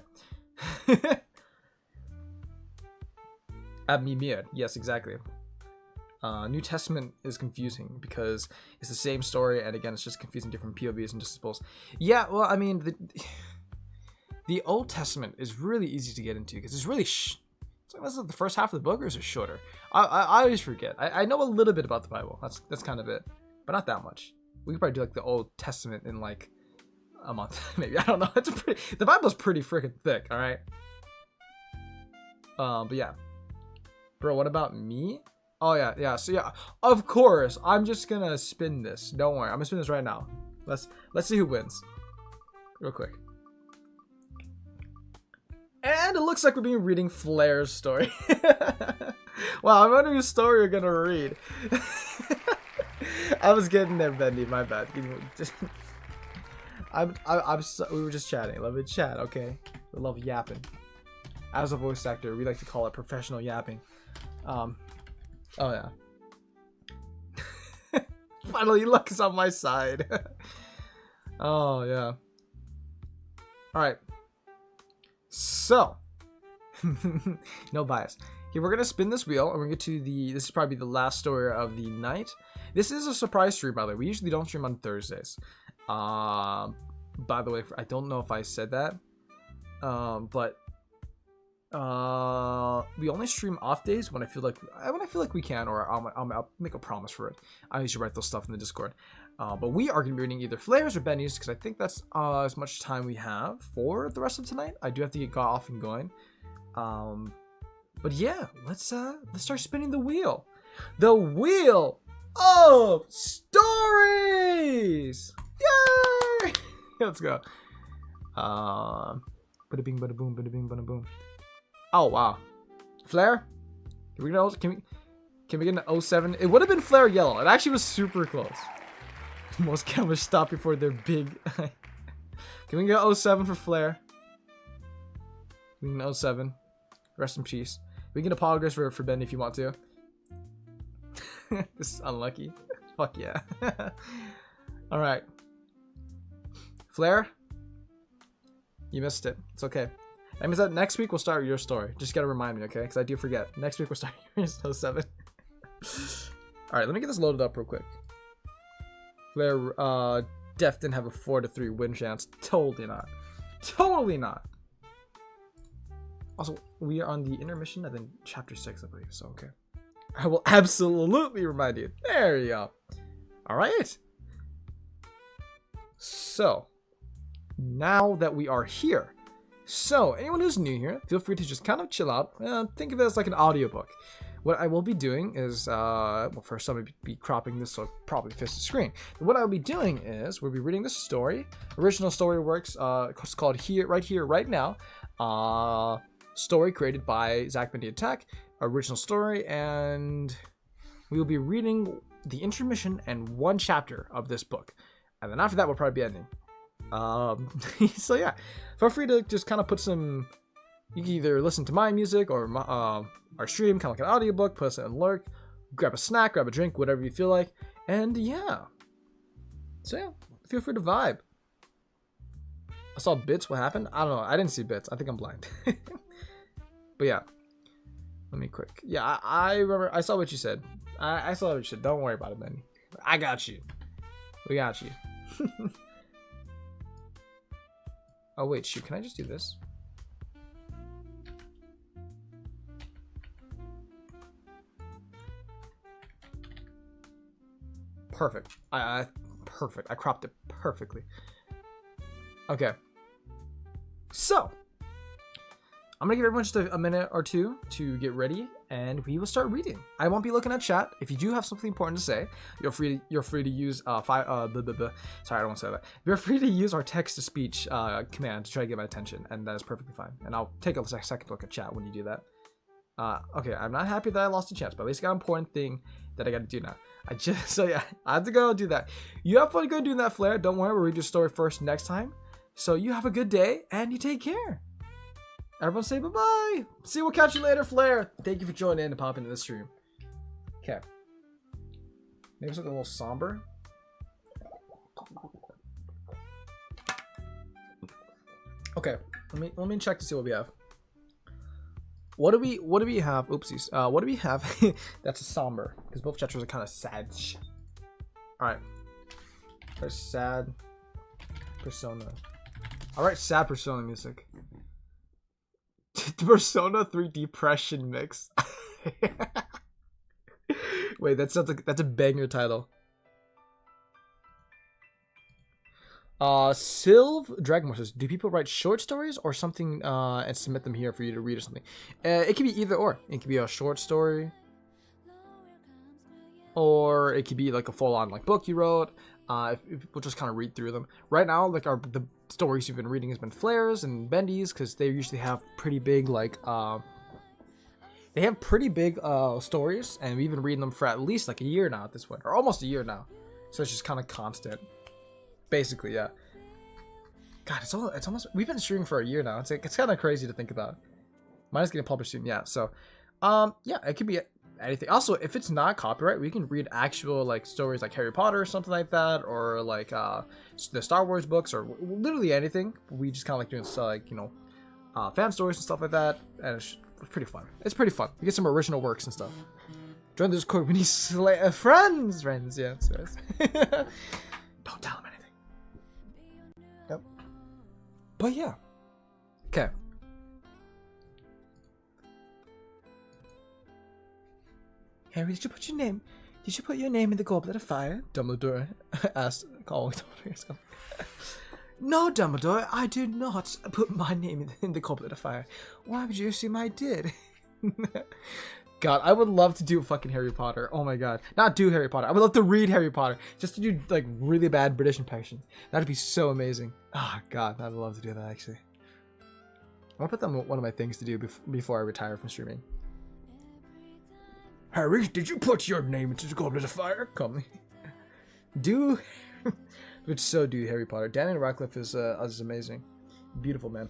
Speaker 1: Mimir. Yes, exactly. New Testament is confusing because it's the same story, and again, it's just confusing different POVs and disciples. Yeah, well, I mean, the Old Testament is really easy to get into because it's really this is the first half of the book, or is it shorter? I always forget. I know a little bit about the Bible. That's kind of it, but not that much. We could probably do like the Old Testament in like a month, maybe. I don't know. The Bible's pretty freaking thick. All right. But yeah, bro. What about me? Oh yeah. So yeah, of course. I'm just gonna spin this. Don't worry. I'm gonna spin this right now. Let's see who wins. Real quick. And it looks like we're being reading Flair's story. Wow, I'm wondering whose story you're gonna read. I was getting there, Bendy. My bad. We were just chatting. Love it, chat. Okay. We love yapping. As a voice actor, we like to call it professional yapping. Oh yeah. Finally, luck is on my side. Oh yeah. All right. So, no bias. Here, we're gonna spin this wheel, and we're gonna get to this is probably the last story of the night. This is a surprise stream, by the way. We usually don't stream on Thursdays. By the way, I don't know if I said that. But we only stream off days when I feel like we can, or I'll make a promise for it. I usually write those stuff in the Discord. But we are going to be reading either Flair's or Benny's, because I think that's as much time we have for the rest of tonight. I do have to get off and going. But yeah, let's start spinning the wheel. The Wheel of Stories! Yay! Let's go. Bada bing, bada boom, bada bing, bada boom. Oh wow, Flair. Can we get an 07? It would have been Flair yellow. It actually was super close. Most cameras stop before they're big. Can we get 07 for Flair? We can 07. Rest in peace. We can apologize for Ben if you want to. This is unlucky. Fuck yeah. Alright. Flair? You missed it. It's okay. That means that next week we'll start your story. Just gotta remind me, okay? Because I do forget. Next week we'll start yours, 07. Alright, let me get this loaded up real quick. Flair, Def didn't have a 4-3 win chance. Totally not. Totally not. Also, we are on the intermission and then chapter 6, I believe. So, okay. I will absolutely remind you. There you go. Alright. So, now that we are here. So, anyone who's new here, feel free to just kind of chill out. Think of it as like an audiobook. What I will be doing is, well, first I'm going to be cropping this so it probably fits the screen. What I'll be doing is, we'll be reading this story. Original story works, it's called Right Here, Right Now. Story created by Zach Bendy Attack. Original story, and we will be reading the intermission and one chapter of this book. And then after that, we'll probably be ending. So yeah, feel free to just kind of put some, you can either listen to my music or our stream, kind of like an audiobook, put us in lurk, grab a snack, grab a drink, whatever you feel like. And yeah. So yeah, feel free to vibe. I saw bits, what happened? I don't know, I didn't see bits. I think I'm blind. But yeah. Let me quick. Yeah, I remember, I saw what you said. I saw what you said. Don't worry about it, man. I got you. We got you. Oh wait, shoot, can I just do this? Perfect. Perfect. I cropped it perfectly. Okay. So, I'm gonna give everyone just a minute or two to get ready, and we will start reading. I won't be looking at chat. If you do have something important to say, you're free to use sorry, I don't want to say that. You're free to use our text to speech command to try to get my attention, and that is perfectly fine. And I'll take a second look at chat when you do that. Okay, I'm not happy that I lost a chance, but at least I got an important thing that I got to do now. So yeah, I have to go do that. You have fun doing that, Flair. Don't worry, we'll read your story first next time. So you have a good day, and you take care. Everyone say bye-bye. See, we'll catch you later, Flair. Thank you for joining in and popping into the stream. Okay. Maybe something a little somber. Okay, let me check to see what we have. What do we have? Oopsies. What do we have? That's a somber, because both chapters are kind of sad. All right. There's sad Persona. All right, sad Persona music. The Persona 3 Depression mix. Wait, that sounds like that's a banger title. Sylv Dragonmore says, do people write short stories or something and submit them here for you to read or something? It could be either or. It could be a short story, or it could be like a full-on like book you wrote. We'll just kind of read through them. Right now, like the stories you've been reading has been Flair's and Bendy's, because they usually have pretty big like they have pretty big stories, and we've been reading them for at least like a year now at this point, or almost a year now. So it's just kind of constant. Basically, yeah. God, it's almost we've been streaming for a year now. It's kind of crazy to think about. Mine is getting published soon, yeah. So, yeah, it could be anything. Also, if it's not copyright, we can read actual like stories like Harry Potter or something like that, or like the Star Wars books, or literally anything. We just kind of like doing like fan stories and stuff like that, and it's pretty fun. It's pretty fun. We get some original works and stuff. Join the Discord. We need friends. Yes. Don't tell them anything. Yep. But yeah. Okay. Harry, did you put your name? Did you put your name in the goblet of fire? Dumbledore asked. No, Dumbledore, I did not put my name in the goblet of fire. Why would you assume I did? God, I would love to do fucking Harry Potter. Oh my god. Not do Harry Potter. I would love to read Harry Potter. Just to do, like, really bad British impressions. That'd be so amazing. Oh god, I'd love to do that, actually. I'll put that on one of my things to do before I retire from streaming. Harry, did you put your name into the goblet of fire? Call me. Do... But so do Harry Potter. Daniel Radcliffe is amazing. Beautiful, man.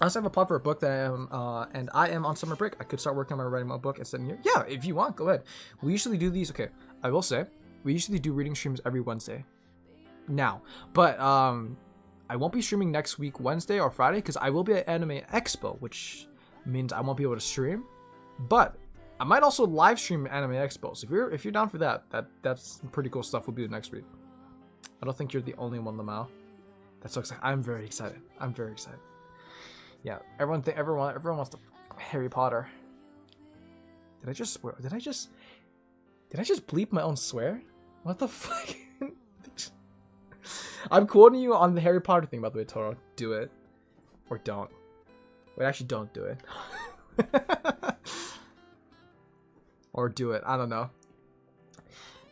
Speaker 1: I also have a plot for a book that I am, and I am on summer break. I could start working on my writing my book and sitting here. Yeah, if you want, go ahead. We usually do these. Okay, I will say we usually do reading streams every Wednesday. Now, but I won't be streaming next week Wednesday or Friday because I will be at Anime Expo, which means I won't be able to stream. But I might also live stream Anime Expo. So if you're down for that's some pretty cool stuff we'll do next week. I don't think you're the only one, Lamau. That's so exciting. I'm very excited. I'm very excited. Yeah, everyone wants to Harry Potter. Did I just swear? Did I just bleep my own swear? What the fuck? I'm quoting you on the Harry Potter thing, by the way, Toro. Do it. Or don't. Wait, actually don't do it. Or do it. I don't know.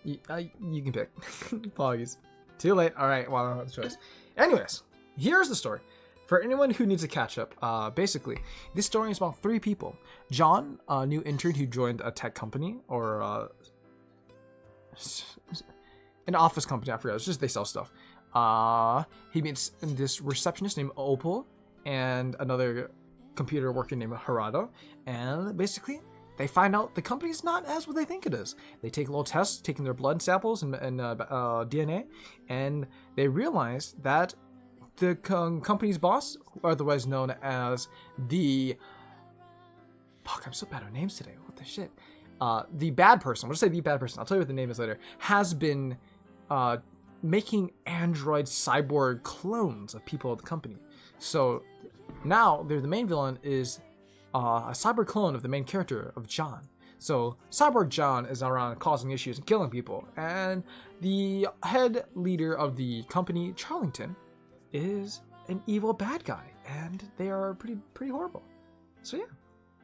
Speaker 1: You can pick. Apologies. Too late. Alright, well, I don't have the choice. Anyways, here's the story. For anyone who needs to catch up, basically, this story is about 3 people. John, a new intern who joined a tech company, or an office company, I forgot. It's just they sell stuff. He meets this receptionist named Opal, and another computer worker named Harada, and basically, they find out the company's not as what they think it is. They take a little test, taking their blood samples and DNA, and they realize that the company's boss, otherwise known as the... Fuck, I'm so bad at names today. What the shit? The bad person, we'll just say the bad person, I'll tell you what the name is later, has been making android cyborg clones of people at the company. So now the main villain is a cyborg clone of the main character of John. So Cyborg John is around causing issues and killing people, and the head leader of the company, Charlington, is an evil bad guy, and they are pretty horrible. So yeah,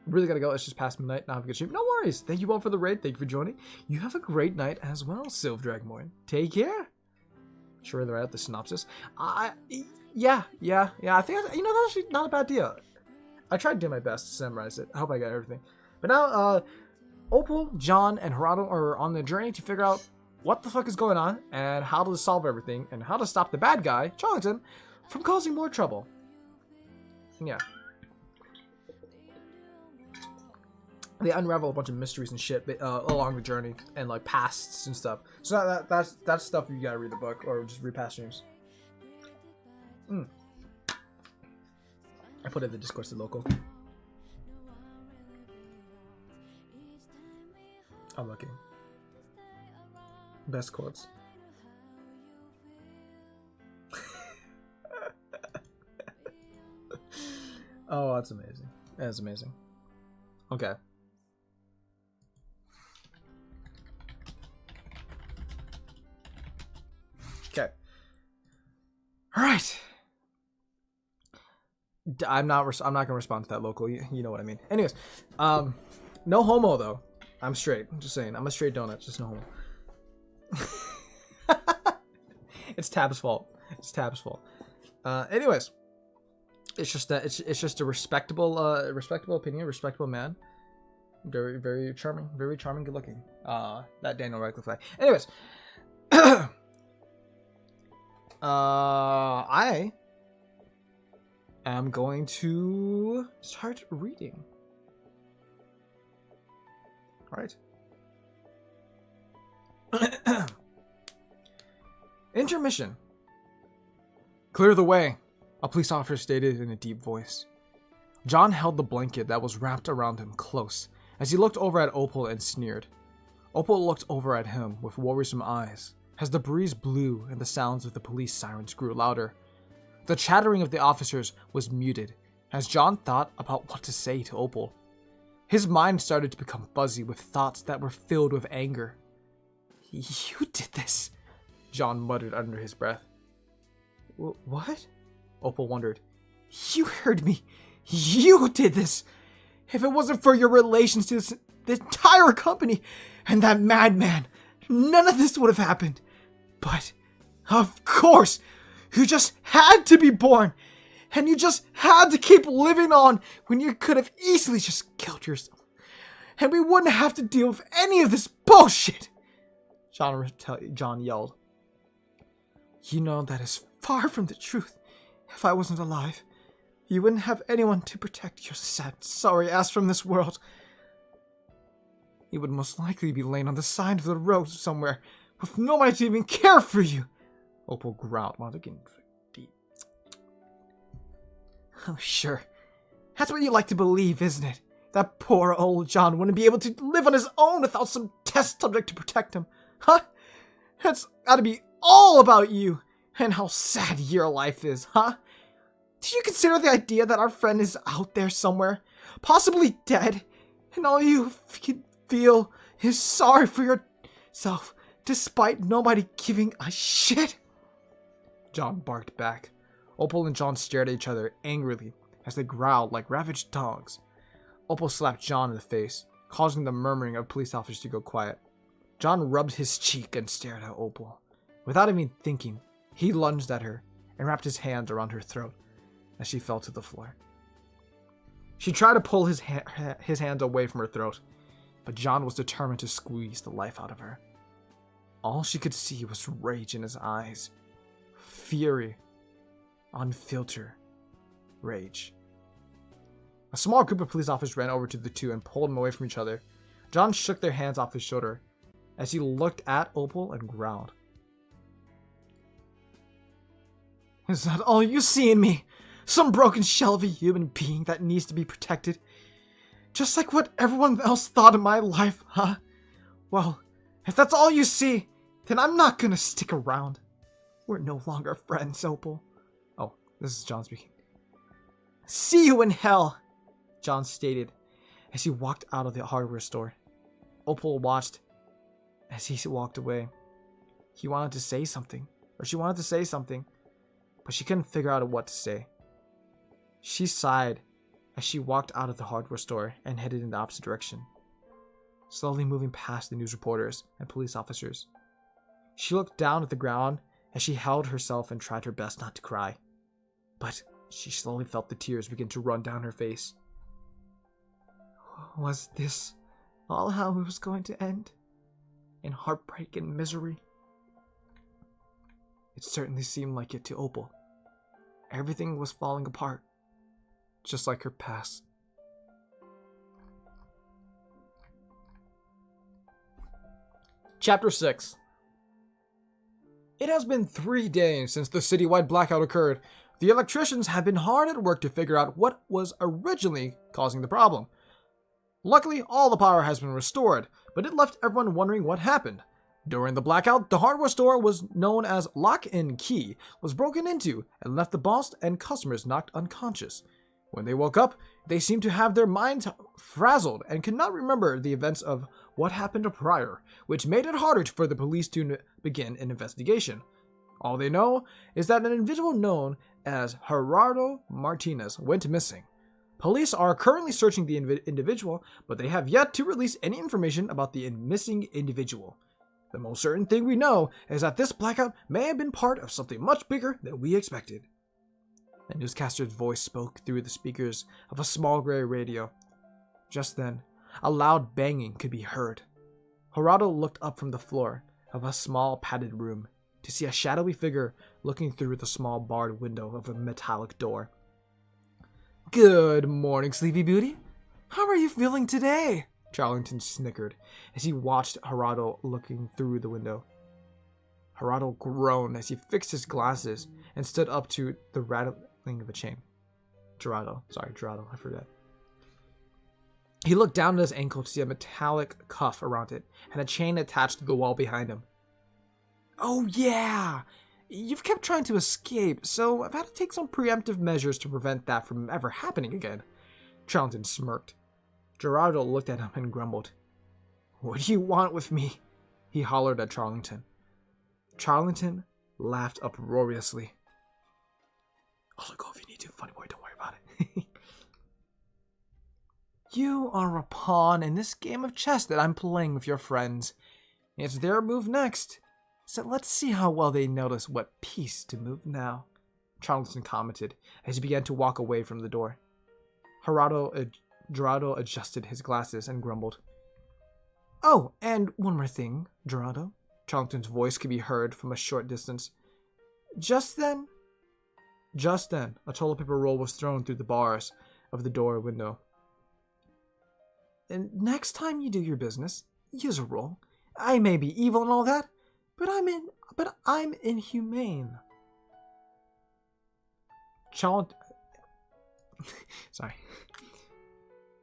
Speaker 1: really gotta go. It's just past midnight. Now have a good stream. No worries. Thank you all for the raid. Thank you for joining. You have a great night as well, Sylve Dragonborn. Take care. Sure, they're out the synopsis. Yeah. I think that's actually not a bad deal. I tried doing my best to summarize it. I hope I got everything. But now, Opal, John, and Geraldo are on the journey to figure out what the fuck is going on and how to solve everything and how to stop the bad guy, Charlington, from causing more trouble. Yeah. They unravel a bunch of mysteries and shit along the journey and like pasts and stuff. So that's stuff you gotta read the book or just read past streams. I put it in the Discord to local. I'm looking. Best quotes. Oh, that's amazing. That's amazing. Okay. Okay. All right. I'm not gonna respond to that locally. You know what I mean. Anyways, no homo though. I'm straight. I'm just saying. I'm a straight donut. Just no homo. It's Tab's fault. It's Tab's fault. Anyways, it's just that it's just a respectable opinion, respectable man. Very, very charming, good looking. That Daniel Radcliffe guy. Anyways, I am going to start reading. All right. Intermission. Clear the way, a police officer stated in a deep voice. John held the blanket that was wrapped around him close as he looked over at Opal and sneered. Opal looked over at him with worrisome eyes as the breeze blew and the sounds of the police sirens grew louder. The chattering of the officers was muted as John thought about what to say to Opal. His mind started to become fuzzy with thoughts that were filled with anger. You did this, John muttered under his breath. What? Opal wondered. You heard me. You did this. If it wasn't for your relations to the entire company and that madman, none of this would have happened. But, of course, you just had to be born. And you just had to keep living on when you could have easily just killed yourself. And we wouldn't have to deal with any of this bullshit. John yelled. You know that is far from the truth. If I wasn't alive, you wouldn't have anyone to protect your sad, sorry ass from this world. You would most likely be laying on the side of the road somewhere with nobody to even care for you. Opal growled while looking deep. Oh, sure. That's what you like to believe, isn't it? That poor old John wouldn't be able to live on his own without some test subject to protect him. Huh? That's gotta be all about you and how sad your life is, huh? Do you consider the idea that our friend is out there somewhere, possibly dead, and all you can feel is sorry for yourself, despite nobody giving a shit? John barked back. Opal and John stared at each other angrily as they growled like ravaged dogs. Opal slapped John in the face, causing the murmuring of police officers to go quiet. John rubbed his cheek and stared at Opal. Without even thinking, he lunged at her and wrapped his hands around her throat as she fell to the floor. She tried to pull his hands away from her throat, but John was determined to squeeze the life out of her. All she could see was rage in his eyes. Fury. Unfiltered rage. A small group of police officers ran over to the two and pulled them away from each other. John shook their hands off his shoulder as he looked at Opal and growled. Is that all you see in me? Some broken shell of a human being that needs to be protected? Just like what everyone else thought of my life, huh? Well, if that's all you see, then I'm not gonna stick around. We're no longer friends, Opal. Oh, this is John speaking. See you in hell, John stated as he walked out of the hardware store. Opal watched as he walked away. She wanted to say something, but she couldn't figure out what to say. She sighed as she walked out of the hardware store and headed in the opposite direction, slowly moving past the news reporters and police officers. She looked down at the ground as she held herself and tried her best not to cry. But she slowly felt the tears begin to run down her face. Was this all how it was going to end? In heartbreak and misery? It certainly seemed like it to Opal. Everything was falling apart, just like her past. Chapter 6. It has been 3 days since the citywide blackout occurred. The electricians have been hard at work to figure out what was originally causing the problem. Luckily, all the power has been restored, but it left everyone wondering what happened. During the blackout, the hardware store, was known as Lock and Key, was broken into and left the boss and customers knocked unconscious. When they woke up, they seemed to have their minds frazzled and could not remember the events of what happened prior, which made it harder for the police to begin an investigation. All they know is that an individual known as Gerardo Martinez went missing. Police are currently searching the individual, but they have yet to release any information about the missing individual. The most certain thing we know is that this blackout may have been part of something much bigger than we expected. The newscaster's voice spoke through the speakers of a small gray radio. Just then, a loud banging could be heard. Gerardo looked up from the floor of a small padded room to see a shadowy figure looking through the small barred window of a metallic door. "Good morning, Sleepy Beauty. How are you feeling today?" Charlington snickered as he watched Gerardo looking through the window. Gerardo groaned as he fixed his glasses and stood up to the rattling of a chain. Gerardo, I forgot. He looked down at his ankle to see a metallic cuff around it and a chain attached to the wall behind him. "Oh yeah! You've kept trying to escape, so I've had to take some preemptive measures to prevent that from ever happening again." Charlton smirked. Gerardo looked at him and grumbled. "What do you want with me?" he hollered at Charlington. Charlington laughed uproariously. "I'll go if you need to, funny boy, don't worry about it." "You are a pawn in this game of chess that I'm playing with your friends. It's their move next, so let's see how well they notice what piece to move now," Charlton commented as he began to walk away from the door. Gerardo adjusted his glasses and grumbled. "Oh, and one more thing, Gerardo." Charlton's voice could be heard from a short distance. Just then, a toilet paper roll was thrown through the bars of the door window. "And next time you do your business, use a roll. I may be evil and all that, but I'm inhumane." Sorry.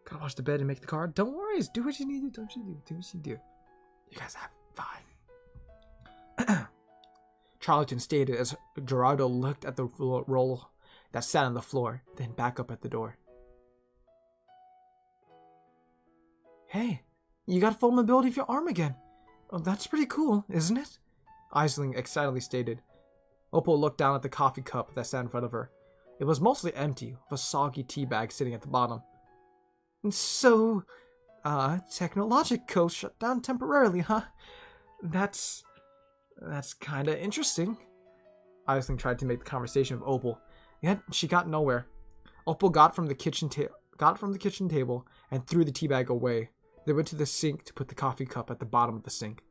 Speaker 1: Gotta wash the bed and make the card. Don't worry, do what you need to do. Don't you do? Do what you do. You guys have fun. Charlton stated as Gerardo looked at the roll that sat on the floor, then back up at the door. "Hey, you got full mobility of your arm again. Oh, that's pretty cool, isn't it?" Aisling excitedly stated. Opal looked down at the coffee cup that sat in front of her. It was mostly empty, with a soggy tea bag sitting at the bottom. "So, Technologic Co. shut down temporarily, huh? That's kinda interesting." Aisling tried to make the conversation with Opal, yet she got nowhere. Opal got from the kitchen table and threw the tea bag away. They went to the sink to put the coffee cup at the bottom of the sink.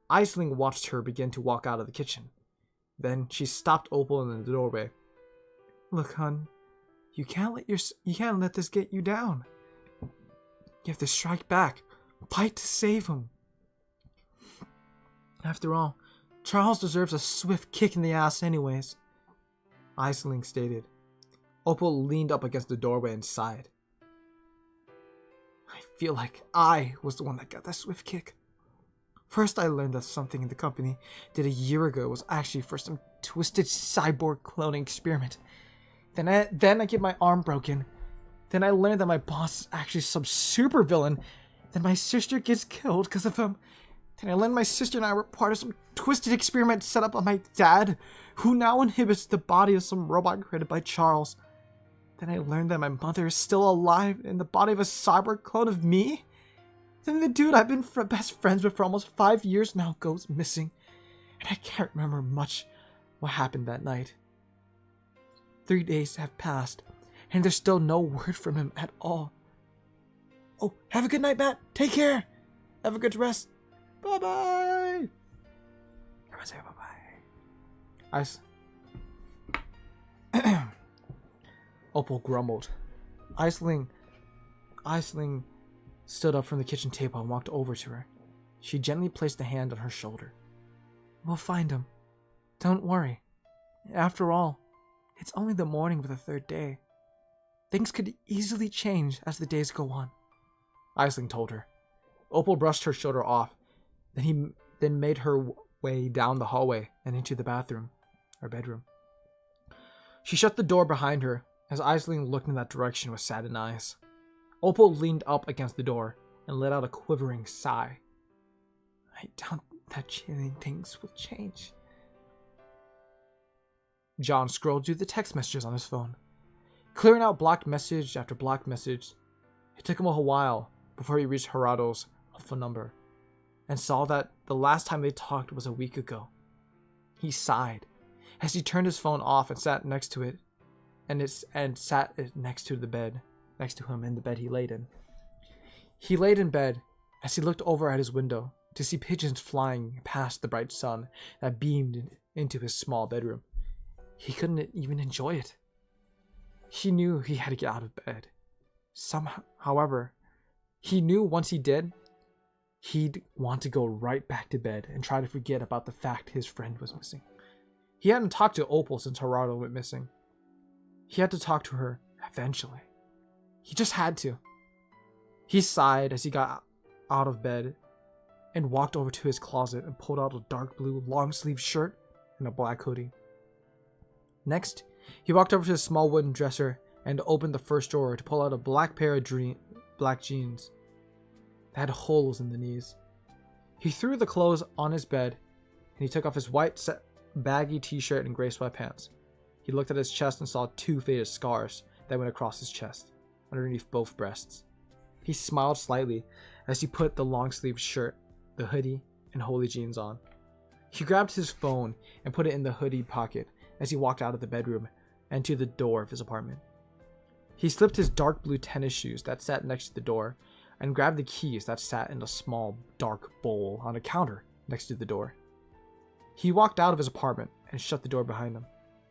Speaker 1: Aisling watched her begin to walk out of the kitchen. Then she stopped Opal in the doorway. "Look, hun, you can't let this get you down. You have to strike back, fight to save him. After all, Charles deserves a swift kick in the ass anyways," Aisling stated. Opal leaned up against the doorway and sighed. "I feel like I was the one that got that swift kick. First, I learned that something in the company did a year ago was actually for some twisted cyborg cloning experiment. Then I get my arm broken. Then I learned that my boss is actually some supervillain. Then my sister gets killed because of him. Then I learned my sister and I were part of some twisted experiment set up by my dad, who now inhibits the body of some robot created by Charles. Then I learned that my mother is still alive in the body of a cyborg clone of me. Then the dude I've been best friends with for almost 5 years now goes missing. And I can't remember much what happened that night. 3 days have passed, and there's still no word from him at all. Oh, have a good night, Matt. Take care. Have a good rest. Bye-bye. Everyone say bye-bye. Opal grumbled. Aisling stood up from the kitchen table and walked over to her. She gently placed a hand on her shoulder. We'll find him. Don't worry. After all, it's only the morning of the 3rd day. Things could easily change as the days go on, Aisling told her. Opal brushed her shoulder off, then made her way down the hallway and into the bedroom. She shut the door behind her as Aisling looked in that direction with saddened eyes. Opal leaned up against the door and let out a quivering sigh. I doubt that things will change. John scrolled through the text messages on his phone, clearing out blocked message after blocked message. It took him a while before he reached Gerardo's phone number and saw that the last time they talked was a week ago. He sighed as he turned his phone off and sat next to it, and sat next to him in the bed he laid in. He laid in bed as he looked over at his window to see pigeons flying past the bright sun that beamed into his small bedroom. He couldn't even enjoy it. He knew he had to get out of bed. However, he knew once he did, he'd want to go right back to bed and try to forget about the fact his friend was missing. He hadn't talked to Opal since Gerardo went missing. He had to talk to her eventually. He just had to. He sighed as he got out of bed and walked over to his closet and pulled out a dark blue long-sleeved shirt and a black hoodie. Next, he walked over to a small wooden dresser and opened the first drawer to pull out a black pair of black jeans that had holes in the knees. He threw the clothes on his bed and he took off his white baggy t-shirt and gray sweatpants. He looked at his chest and saw 2 faded scars that went across his chest, underneath both breasts. He smiled slightly as he put the long-sleeved shirt, the hoodie, and holy jeans on. He grabbed his phone and put it in the hoodie pocket as he walked out of the bedroom and to the door of his apartment. He slipped his dark blue tennis shoes that sat next to the door and grabbed the keys that sat in a small dark bowl on a counter next to the door. He walked out of his apartment and shut the door behind him,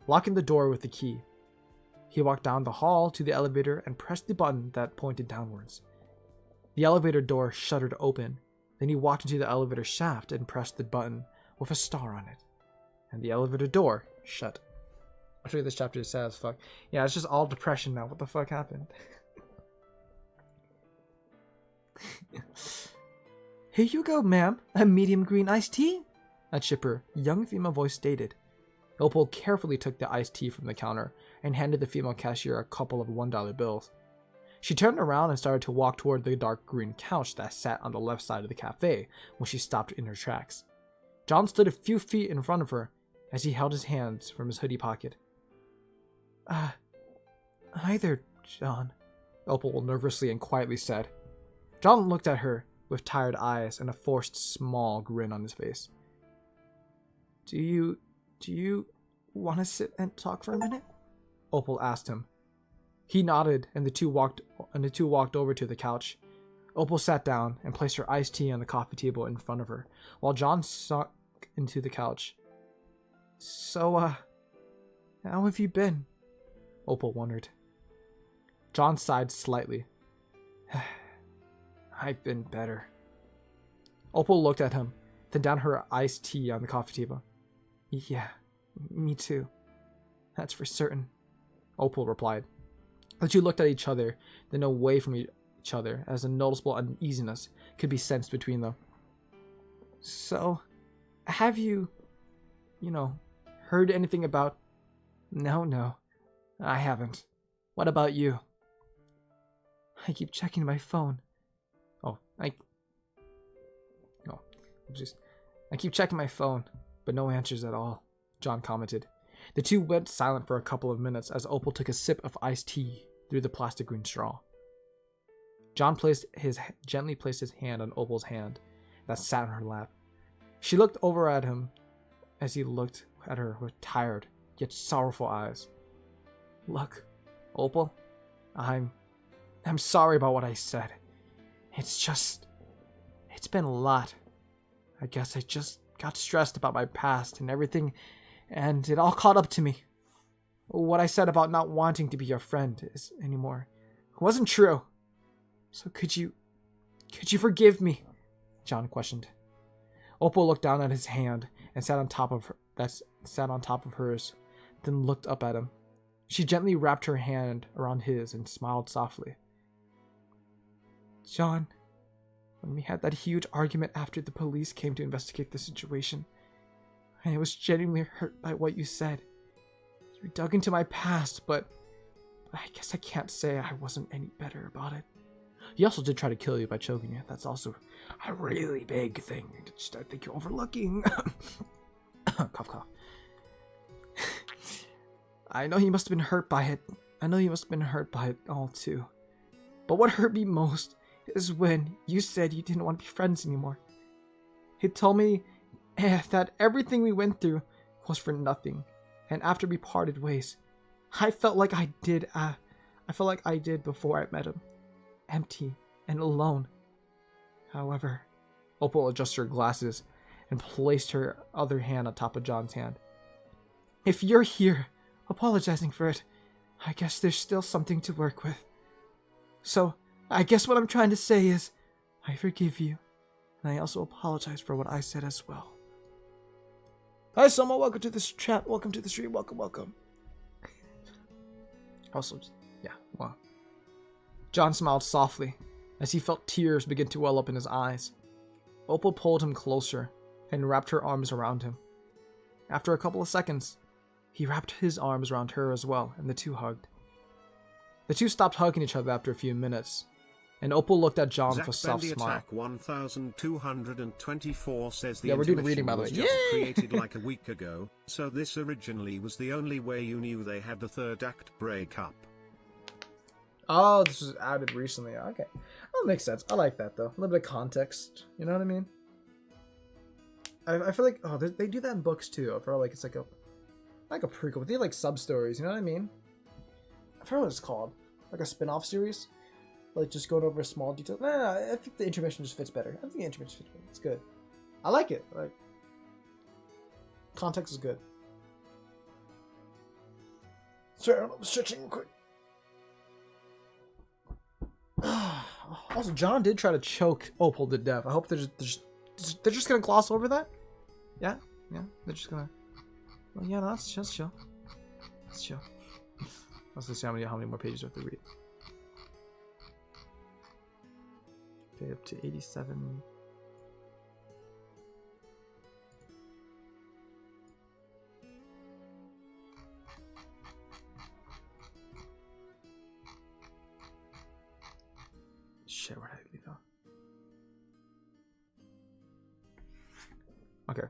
Speaker 1: locking the door with the key. He walked down the hall to the elevator and pressed the button that pointed downwards. The elevator door shuddered open. Then he walked into the elevator shaft and pressed the button with a star on it. And the elevator door shut. I'll show you this chapter is sad as fuck. Yeah, it's just all depression now. What the fuck happened? Here you go, ma'am. A medium green iced tea? A chipper, young female voice stated. Opal carefully took the iced tea from the counter and handed the female cashier a couple of $1 bills. She turned around and started to walk toward the dark green couch that sat on the left side of the cafe when she stopped in her tracks. John stood a few feet in front of her as he held his hands from his hoodie pocket. Hi there, John, Opal nervously and quietly said. John looked at her with tired eyes and a forced small grin on his face. Do you want to sit and talk for a minute? Opal asked him. He nodded and the two walked over to the couch. Opal sat down and placed her iced tea on the coffee table in front of her, while John sunk into the couch. So, how have you been? Opal wondered. John sighed slightly. I've been better. Opal looked at him, then down her iced tea on the coffee table. Yeah, me too. That's for certain, Opal replied. The two looked at each other, then away from each other, as a noticeable uneasiness could be sensed between them. So, have you, heard anything about... No, I haven't. What about you? I keep checking my phone. I keep checking my phone, but no answers at all, John commented. The two went silent for a couple of minutes as Opal took a sip of iced tea through the plastic green straw. John gently placed his hand on Opal's hand that sat on her lap. She looked over at him as he looked at her with tired yet sorrowful eyes. Look, Opal, I'm sorry about what I said. It's been a lot. I guess I just got stressed about my past and everything, and it all caught up to me. What I said about not wanting to be your friend anymore wasn't true. So could you forgive me? John questioned. Opal looked down at his hand and sat on top of hers, then looked up at him. She gently wrapped her hand around his and smiled softly. John, when we had that huge argument after the police came to investigate the situation, I was genuinely hurt by what you said. You dug into my past, but I guess I can't say I wasn't any better about it. He also did try to kill you by choking you. That's also a really big thing I think you're overlooking. Cough, cough. I know you must have been hurt by it all too. But what hurt me most is when you said you didn't want to be friends anymore. He told me that everything we went through was for nothing. And after we parted ways, I felt like I did before I met him. Empty and alone. However, Opal adjusted her glasses and placed her other hand on top of John's hand. If you're here apologizing for it, I guess there's still something to work with. So, I guess what I'm trying to say is, I forgive you, and I also apologize for what I said as well. Hi, Soma, welcome to this chat, welcome to the stream, welcome. Also, yeah, well. John smiled softly as he felt tears begin to well up in his eyes. Opal pulled him closer and wrapped her arms around him. After a couple of seconds, he wrapped his arms around her as well, and the two hugged. The two stopped hugging each other after a few minutes, and Opal looked at John with a soft smile.
Speaker 4: Attack 1224 says the
Speaker 1: we're doing reading, by the way.
Speaker 4: was just created like a week ago, so this originally was the only way you knew they had the third act breakup.
Speaker 1: Oh, this was added recently. Okay. That makes sense. I like that, though. A little bit of context. You know what I mean? I feel like... Oh, they do that in books, too. I feel like it's like a prequel. But they have, like, sub-stories. You know what I mean? I forget what it's called. Like a spin-off series? Like, just going over a small detail. No, I think the intermission just fits better. I think the intermission fits better. It's good. I like it. Like, context is good. Sorry, I'm stretching quick. Also, John did try to choke Opal to death. I hope they're just gonna gloss over that. Yeah, they're just gonna. Well, yeah, no, that's just chill. That's chill. Let's see how many more pages we have to read. Okay, up to 87. Shit, where did I leave off? Okay.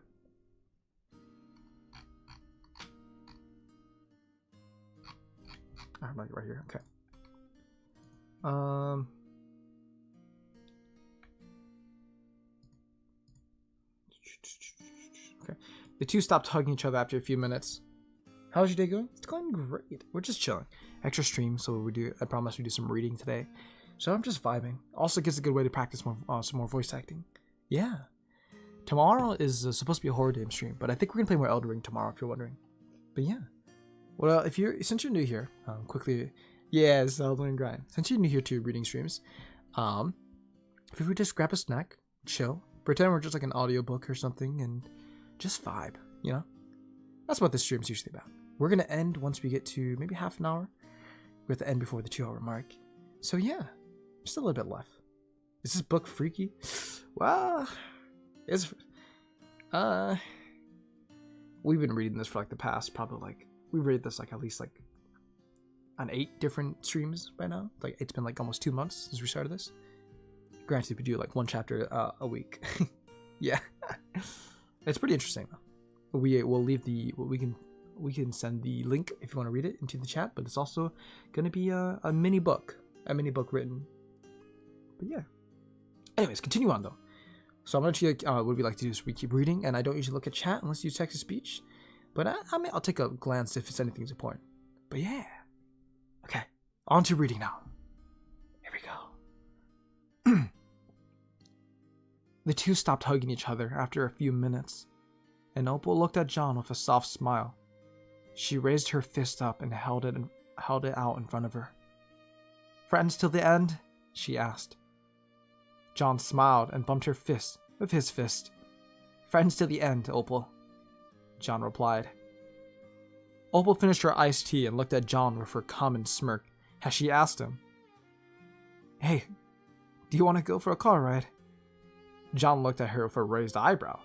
Speaker 1: I'm like right here. Okay. Okay. The two stopped hugging each other after a few minutes. How's your day going? It's going great. We're just chilling. Extra stream, so I promise we do some reading today. So I'm just vibing. Also gives a good way to practice some more voice acting. Yeah. Tomorrow is supposed to be a horror game stream, but I think we're gonna play more Elden Ring tomorrow if you're wondering. But yeah. Well, since you're new here, quickly, yes, Elden Ring grind. Since you're new here to reading streams, if we just grab a snack, chill, pretend we're just like an audiobook or something, and just vibe. You know, that's what this stream's usually about. We're gonna end once we get to maybe half an hour. We have to end before the 2-hour mark. So yeah. Just a little bit left. Is this book freaky? Well, we've been reading this for like the past probably like we read this like at least like on 8 different streams by now. Like it's been like almost 2 months since we started this. Granted, we do like 1 chapter a week. Yeah, it's pretty interesting though. We will leave we can we can send the link if you want to read it into the chat, but it's also going to be a mini book written. But yeah. Anyways, continue on though. So I'm going to what we like to do is we keep reading, and I don't usually look at chat unless you use text to speech. But I'll take a glance if it's anything's important. But yeah. Okay, on to reading now. Here we go. The two stopped hugging each other after a few minutes, and Opal looked at John with a soft smile. She raised her fist up and held it out in front of her. "Friends till the end?" she asked. John smiled and bumped her fist with his fist. "Friends till the end, Opal," John replied. Opal finished her iced tea and looked at John with her common smirk as she asked him, "Hey, do you want to go for a car ride?" John looked at her with a raised eyebrow.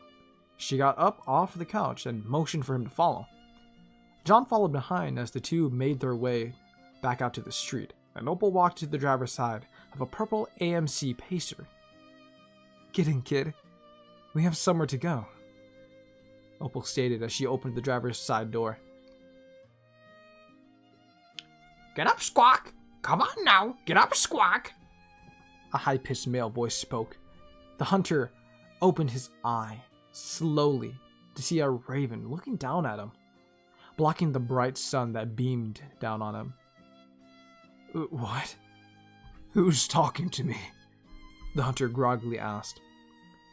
Speaker 1: She got up off the couch and motioned for him to follow. John followed behind as the two made their way back out to the street, and Opal walked to the driver's side of a purple AMC Pacer. "Get in, kid. We have somewhere to go," Opal stated as she opened the driver's side door. "Get up, Squawk! Come on now, get up, Squawk!" A high-pitched male voice spoke. The hunter opened his eye slowly to see a raven looking down at him, blocking the bright sun that beamed down on him. "What? Who's talking to me?" the hunter groggily asked.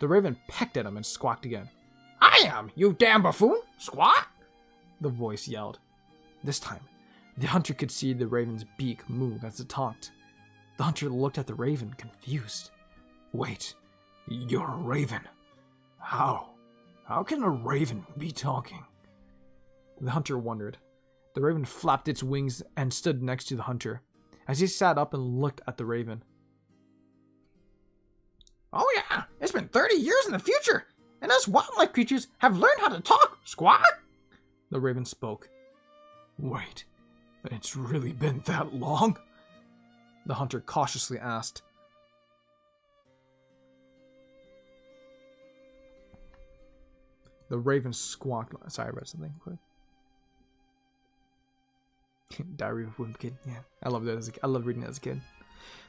Speaker 1: The raven pecked at him and squawked again. "I am, you damn buffoon! Squawk!" the voice yelled. This time, the hunter could see the raven's beak move as it talked. The hunter looked at the raven, confused. "Wait, you're a raven? How? How can a raven be talking?" The hunter wondered. The raven flapped its wings and stood next to the hunter. As he sat up and looked at the raven. "Oh yeah, it's been 30 years in the future, and us wildlife creatures have learned how to talk, Squawk!" the raven spoke. "Wait, it's really been that long?" the hunter cautiously asked. The raven squawked. Sorry, I read something quick. Diary of a Wimpy Kid. Yeah, I loved it I loved reading it as a kid.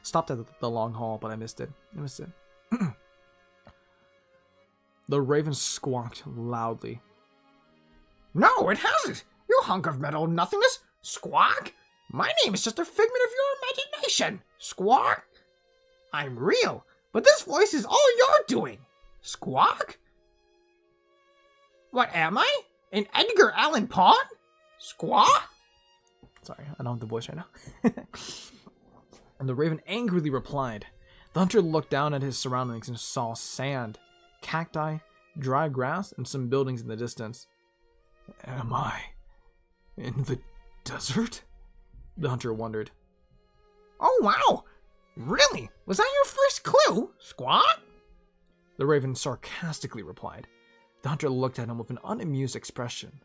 Speaker 1: Stopped at the long haul, but I missed it. The raven squawked loudly. "No, it hasn't! You hunk of metal nothingness! Squawk! My name is just a figment of your imagination! Squawk! I'm real, but this voice is all you're doing! Squawk! What am I? An Edgar Allan Poe? Squawk!" Sorry, I don't have the voice right now. And the raven angrily replied. The hunter looked down at his surroundings and saw sand, cacti, dry grass, and some buildings in the distance. "Am I in the desert?" the hunter wondered. "Oh wow! Really? Was that your first clue, Squawk?" the raven sarcastically replied. The hunter looked at him with an unamused expression.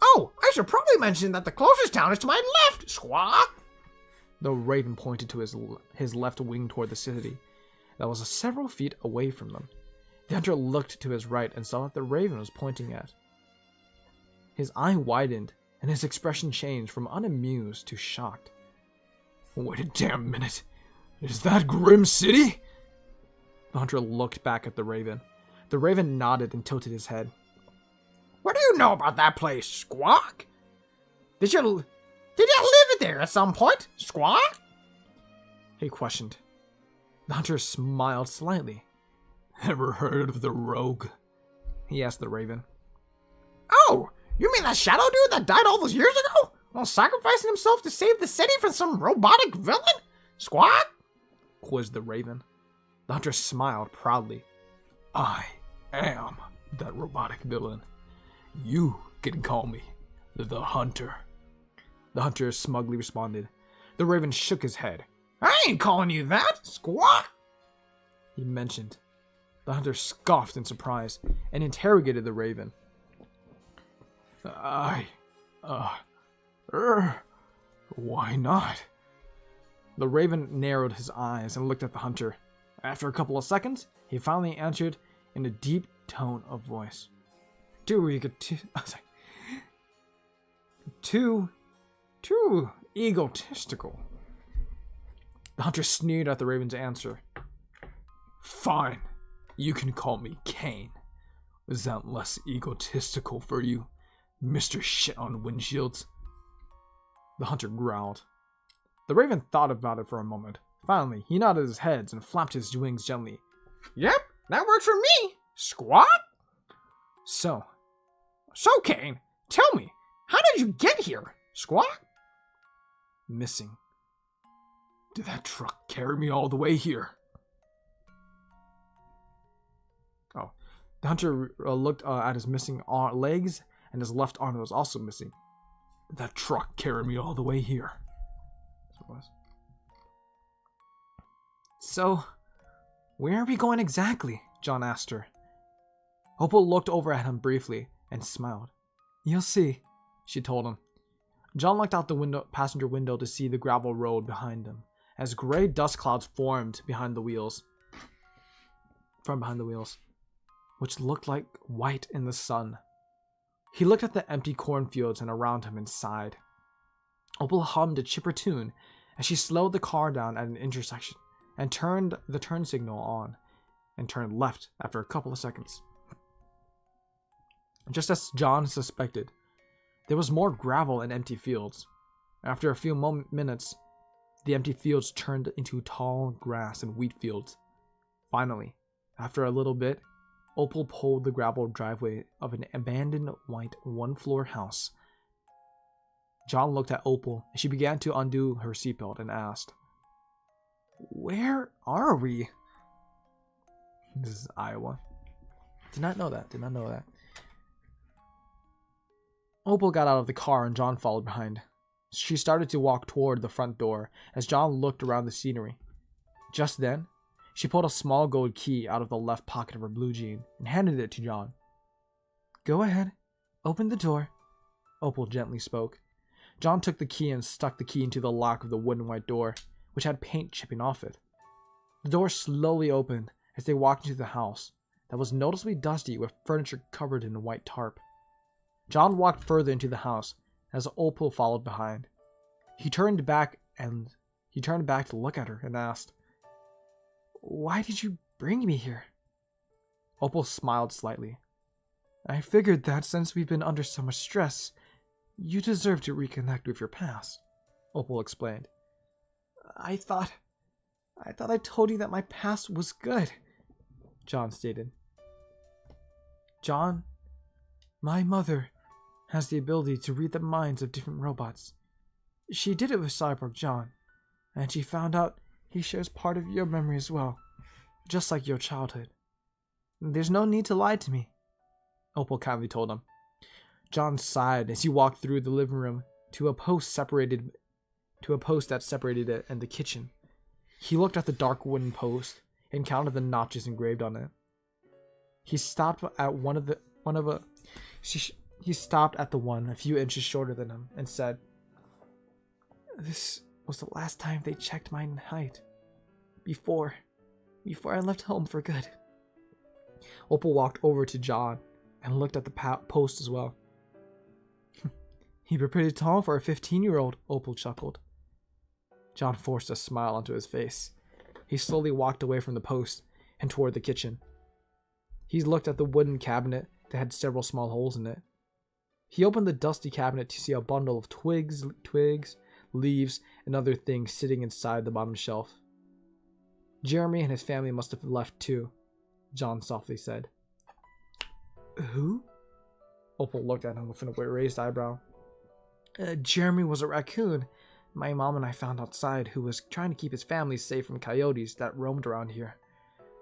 Speaker 1: "Oh, I should probably mention that the closest town is to my left, Squawk!" The raven pointed to his left wing toward the city that was several feet away from them. The hunter looked to his right and saw that the raven was pointing at. His eye widened, and his expression changed from unamused to shocked. "Wait a damn minute. Is that Grim City?" The hunter looked back at the raven. The raven nodded and tilted his head. "What do you know about that place, Squawk? Did you live there at some point, Squawk?" he questioned. The hunter smiled slightly. "Ever heard of the Rogue?" he asked the raven. "Oh, you mean that shadow dude that died all those years ago while sacrificing himself to save the city from some robotic villain, Squawk?" quizzed the raven. The hunter smiled proudly. "I am that robotic villain. You can call me the Hunter," the hunter smugly responded. The raven shook his head. "I ain't calling you that, Squawk," he mentioned. The hunter scoffed in surprise and interrogated the raven. Why not?" The raven narrowed his eyes and looked at the hunter. After a couple of seconds, he finally answered in a deep tone of voice. Too egotistical. The hunter sneered at the raven's answer. Fine, you can call me Cain. Is that less egotistical for you, Mr. Shit on Windshields? The hunter growled. The raven thought about it for a moment. Finally, he nodded his head and flapped his wings gently. Yep, that works for me. Squawk? So Cain, tell me, how did you get here? Squawk? Missing. Did that truck carry me all the way here? Oh, the hunter looked at his missing legs, and his left arm was also missing. Did that truck carry me all the way here? That's what it was. So, where are we going exactly? John asked her. Opal looked over at him briefly and smiled. You'll see, she told him. John looked out the passenger window to see the gravel road behind him, as gray dust clouds formed behind the wheels, which looked like white in the sun. He looked at the empty cornfields and around him and sighed. Opal hummed a chipper tune as she slowed the car down at an intersection and turned the turn signal on and turned left after a couple of seconds. Just as John suspected, there was more gravel and empty fields. After a few minutes, the empty fields turned into tall grass and wheat fields. Finally, after a little bit, Opal pulled the gravel driveway of an abandoned white one-floor house. John looked at Opal and she began to undo her seatbelt and asked, Where are we? This is Iowa. Did not know that. Opal got out of the car and John followed behind. She started to walk toward the front door as John looked around the scenery. Just then, she pulled a small gold key out of the left pocket of her blue jean and handed it to John. Go ahead, open the door, Opal gently spoke. John took the key and stuck the key into the lock of the wooden white door, which had paint chipping off it. The door slowly opened as they walked into the house that was noticeably dusty with furniture covered in a white tarp. John walked further into the house as Opal followed behind. He turned back to look at her and asked, Why did you bring me here? Opal smiled slightly. I figured that since we've been under so much stress, you deserve to reconnect with your past, Opal explained. I thought I told you that my past was good, John stated. John, my mother has the ability to read the minds of different robots. She did it with Cyborg John, and she found out he shares part of your memory as well, just like your childhood. There's no need to lie to me, Opal kindly told him. John sighed as he walked through the living room to a post that separated it and the kitchen. He looked at the dark wooden post and counted the notches engraved on it. He stopped at He stopped at the one a few inches shorter than him and said, This was the last time they checked my height. Before I left home for good. Opal walked over to John and looked at the post as well. You're pretty tall for a 15-year-old, Opal chuckled. John forced a smile onto his face. He slowly walked away from the post and toward the kitchen. He looked at the wooden cabinet that had several small holes in it. He opened the dusty cabinet to see a bundle of twigs, leaves, and other things sitting inside the bottom shelf. Jeremy and his family must have left too, John softly said. Who? Opal looked at him with a raised eyebrow. Jeremy was a raccoon my mom and I found outside who was trying to keep his family safe from coyotes that roamed around here.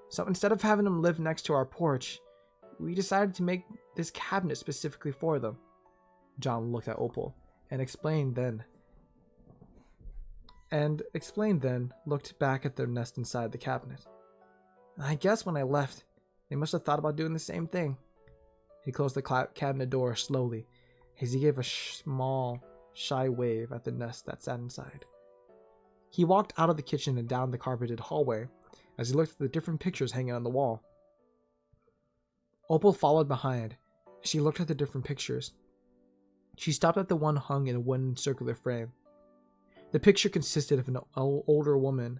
Speaker 1: So instead of having him live next to our porch, we decided to make this cabinet specifically for them. John looked at Opal and explained then, looked back at their nest inside the cabinet. I guess when I left, they must have thought about doing the same thing. He closed the cabinet door slowly as he gave a small, shy wave at the nest that sat inside. He walked out of the kitchen and down the carpeted hallway as he looked at the different pictures hanging on the wall. Opal followed behind. She looked at the different pictures. She stopped at the one hung in a wooden circular frame. The picture consisted of an older woman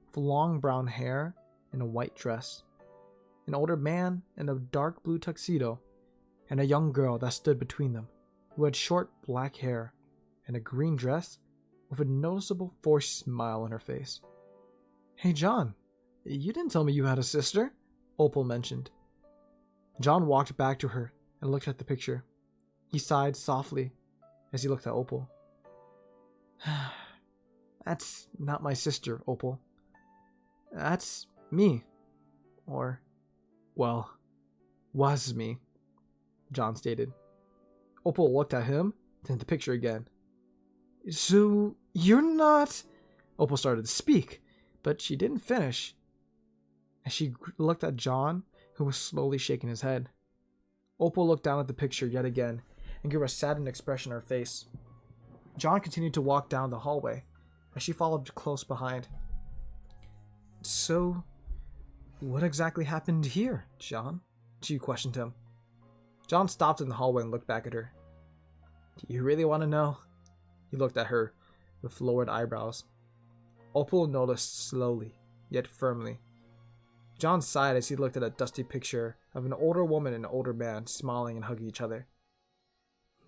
Speaker 1: with long brown hair and a white dress, an older man in a dark blue tuxedo, and a young girl that stood between them, who had short black hair and a green dress with a noticeable forced smile on her face. "Hey John, you didn't tell me you had a sister," Opal mentioned. John walked back to her and looked at the picture. He sighed softly as he looked at Opal. "That's not my sister, Opal. That's me. Or, well, was me," John stated. Opal looked at him, then the picture again. "So, you're not..." Opal started to speak, but she didn't finish. As she looked at John, who was slowly shaking his head. Opal looked down at the picture yet again and gave a saddened expression on her face. John continued to walk down the hallway as she followed close behind. "So, what exactly happened here, John?" she questioned him. John stopped in the hallway and looked back at her. "Do you really want to know?" He looked at her with lowered eyebrows. Opal noticed slowly, yet firmly. John sighed as he looked at a dusty picture of an older woman and an older man smiling and hugging each other.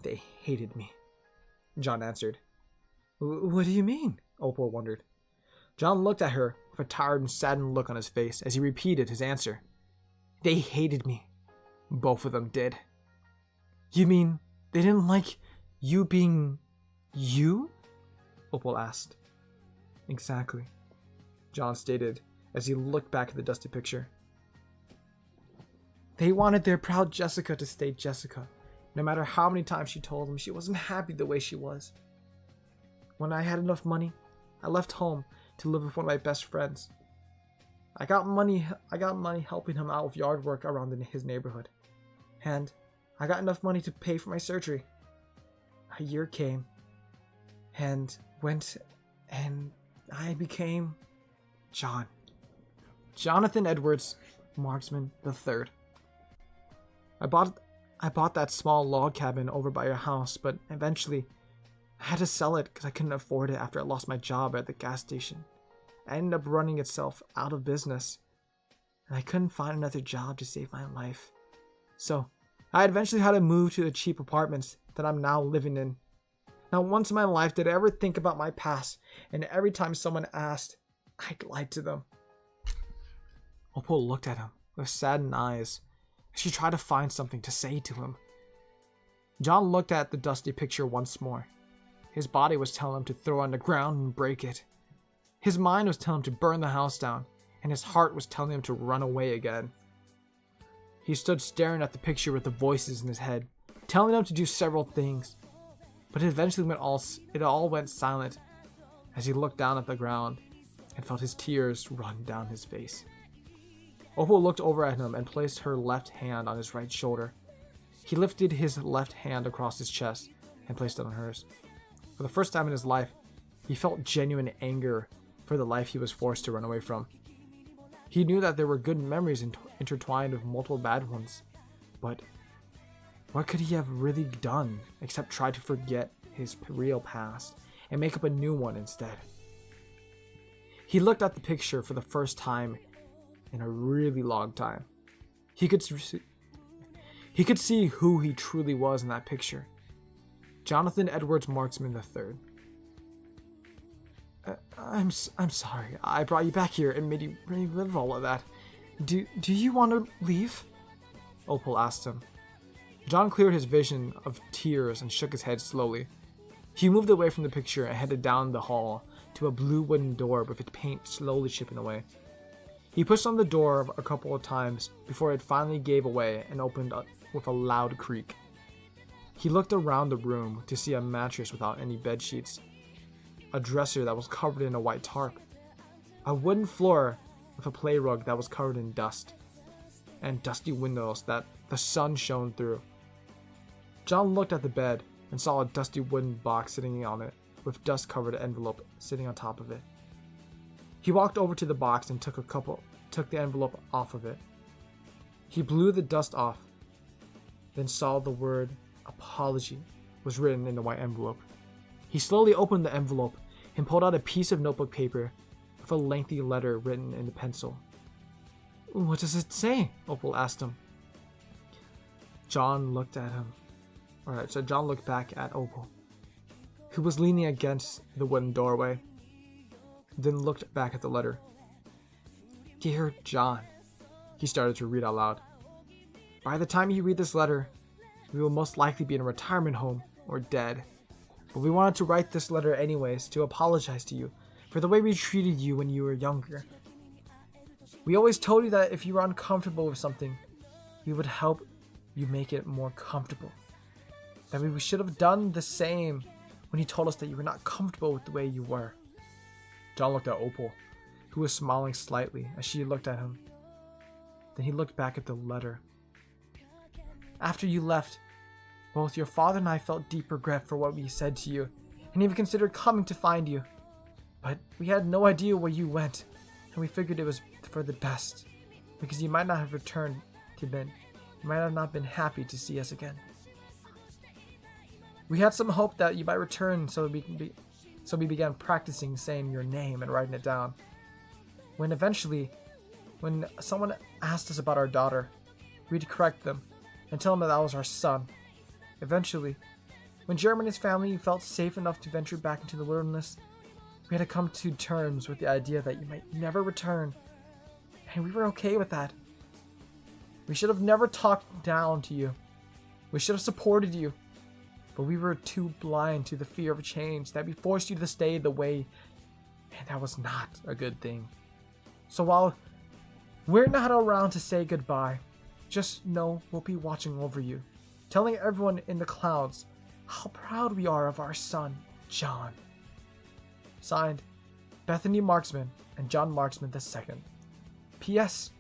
Speaker 1: "They hated me," John answered. "What do you mean?" Opal wondered. John looked at her with a tired and saddened look on his face as he repeated his answer. "They hated me. Both of them did." "You mean they didn't like you being you?" Opal asked. "Exactly," John stated as he looked back at the dusty picture. "They wanted their proud Jessica to stay Jessica, no matter how many times she told them she wasn't happy the way she was. When I had enough money, I left home to live with one of my best friends. I got money helping him out with yard work around his neighborhood. And I got enough money to pay for my surgery. A year came and went, and I became Jonathan Edwards Marksman III. I bought that small log cabin over by your house, but eventually I had to sell it because I couldn't afford it after I lost my job at the gas station. I ended up running itself out of business, and I couldn't find another job to save my life. So I eventually had to move to the cheap apartments that I'm now living in. Not once in my life did I ever think about my past, and every time someone asked, I lied to them." Opal looked at him with saddened eyes as she tried to find something to say to him. John looked at the dusty picture once more. His body was telling him to throw it on the ground and break it. His mind was telling him to burn the house down, and his heart was telling him to run away again. He stood staring at the picture with the voices in his head, telling him to do several things, but it eventually it all went silent as he looked down at the ground and felt his tears run down his face. Opal looked over at him and placed her left hand on his right shoulder. He lifted his left hand across his chest and placed it on hers. For the first time in his life, he felt genuine anger for the life he was forced to run away from. He knew that there were good memories intertwined with multiple bad ones, but what could he have really done except try to forget his real past and make up a new one instead? He looked at the picture for the first time in a really long time. He could see who he truly was in that picture. Jonathan Edwards Marksman III. I'm sorry. I brought you back here and made you relive all of that. Do you want to leave?" Opal asked him. John cleared his vision of tears and shook his head slowly. He moved away from the picture and headed down the hall to a blue wooden door with its paint slowly chipping away. He pushed on the door a couple of times before it finally gave away and opened up with a loud creak. He looked around the room to see a mattress without any bed sheets, a dresser that was covered in a white tarp, a wooden floor with a play rug that was covered in dust, and dusty windows that the sun shone through. John looked at the bed and saw a dusty wooden box sitting on it with dust-covered envelope sitting on top of it. He walked over to the box and took the envelope off of it. He blew the dust off, then saw the word apology was written in the white envelope. He slowly opened the envelope and pulled out a piece of notebook paper with a lengthy letter written in pencil. "What does it say?" Opal asked him. John looked back at Opal, who was leaning against the wooden doorway, then looked back at the letter. "Dear John," he started to read out loud. "By the time you read this letter, we will most likely be in a retirement home or dead. But we wanted to write this letter anyways to apologize to you for the way we treated you when you were younger. We always told you that if you were uncomfortable with something, we would help you make it more comfortable. That we should have done the same when you told us that you were not comfortable with the way you were." John looked at Opal, who was smiling slightly as she looked at him. Then he looked back at the letter. "After you left, both your father and I felt deep regret for what we said to you, and even considered coming to find you. But we had no idea where you went, and we figured it was for the best, because you might not have returned you might have not been happy to see us again. We had some hope that you might return, so we began practicing saying your name and writing it down. When someone asked us about our daughter, we'd correct them and tell them that was our son. Eventually, when Jeremy and his family felt safe enough to venture back into the wilderness, we had to come to terms with the idea that you might never return, and we were okay with that. We should have never talked down to you. We should have supported you, but we were too blind to the fear of change that we forced you to stay the way, and that was not a good thing. So while we're not around to say goodbye, just know we'll be watching over you, telling everyone in the clouds how proud we are of our son, John. Signed, Bethany Marksman and John Marksman II. P.S.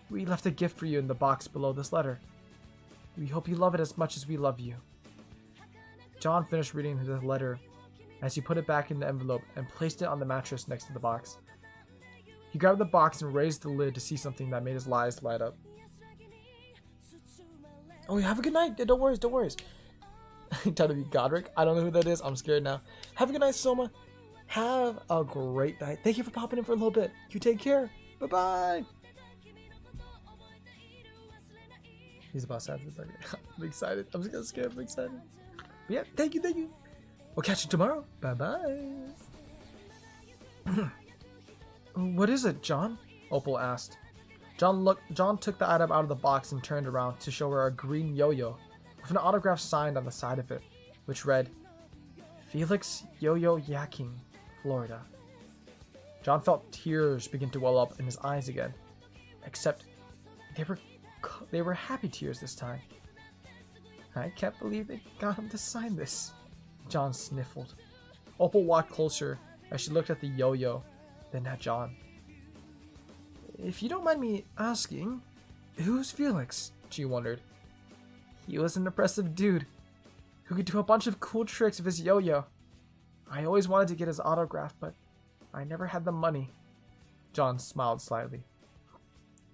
Speaker 1: We left a gift for you in the box below this letter. We hope you love it as much as we love you." John finished reading the letter as he put it back in the envelope and placed it on the mattress next to the box. He grabbed the box and raised the lid to see something that made his eyes light up. "Oh, have a good night. Don't worry. I'm trying to be Godric. I don't know who that is. I'm scared now. Have a good night, Soma. Have a great night. Thank you for popping in for a little bit. You take care. Bye-bye." He's about to have the burger. I'm excited. I'm just scared. I'm excited. But yeah, thank you. We'll catch you tomorrow. Bye-bye. "What is it, John?" Opal asked. John took the item out of the box and turned around to show her a green yo-yo with an autograph signed on the side of it, which read, "Felix Yo-Yo Yaking, Florida." John felt tears begin to well up in his eyes again, except they were happy tears this time. "I can't believe they got him to sign this," John sniffled. Opal walked closer as she looked at the yo-yo, then at John. "If you don't mind me asking, who's Felix?" she wondered. "He was an impressive dude who could do a bunch of cool tricks with his yo-yo. I always wanted to get his autograph, but I never had the money." John smiled slightly.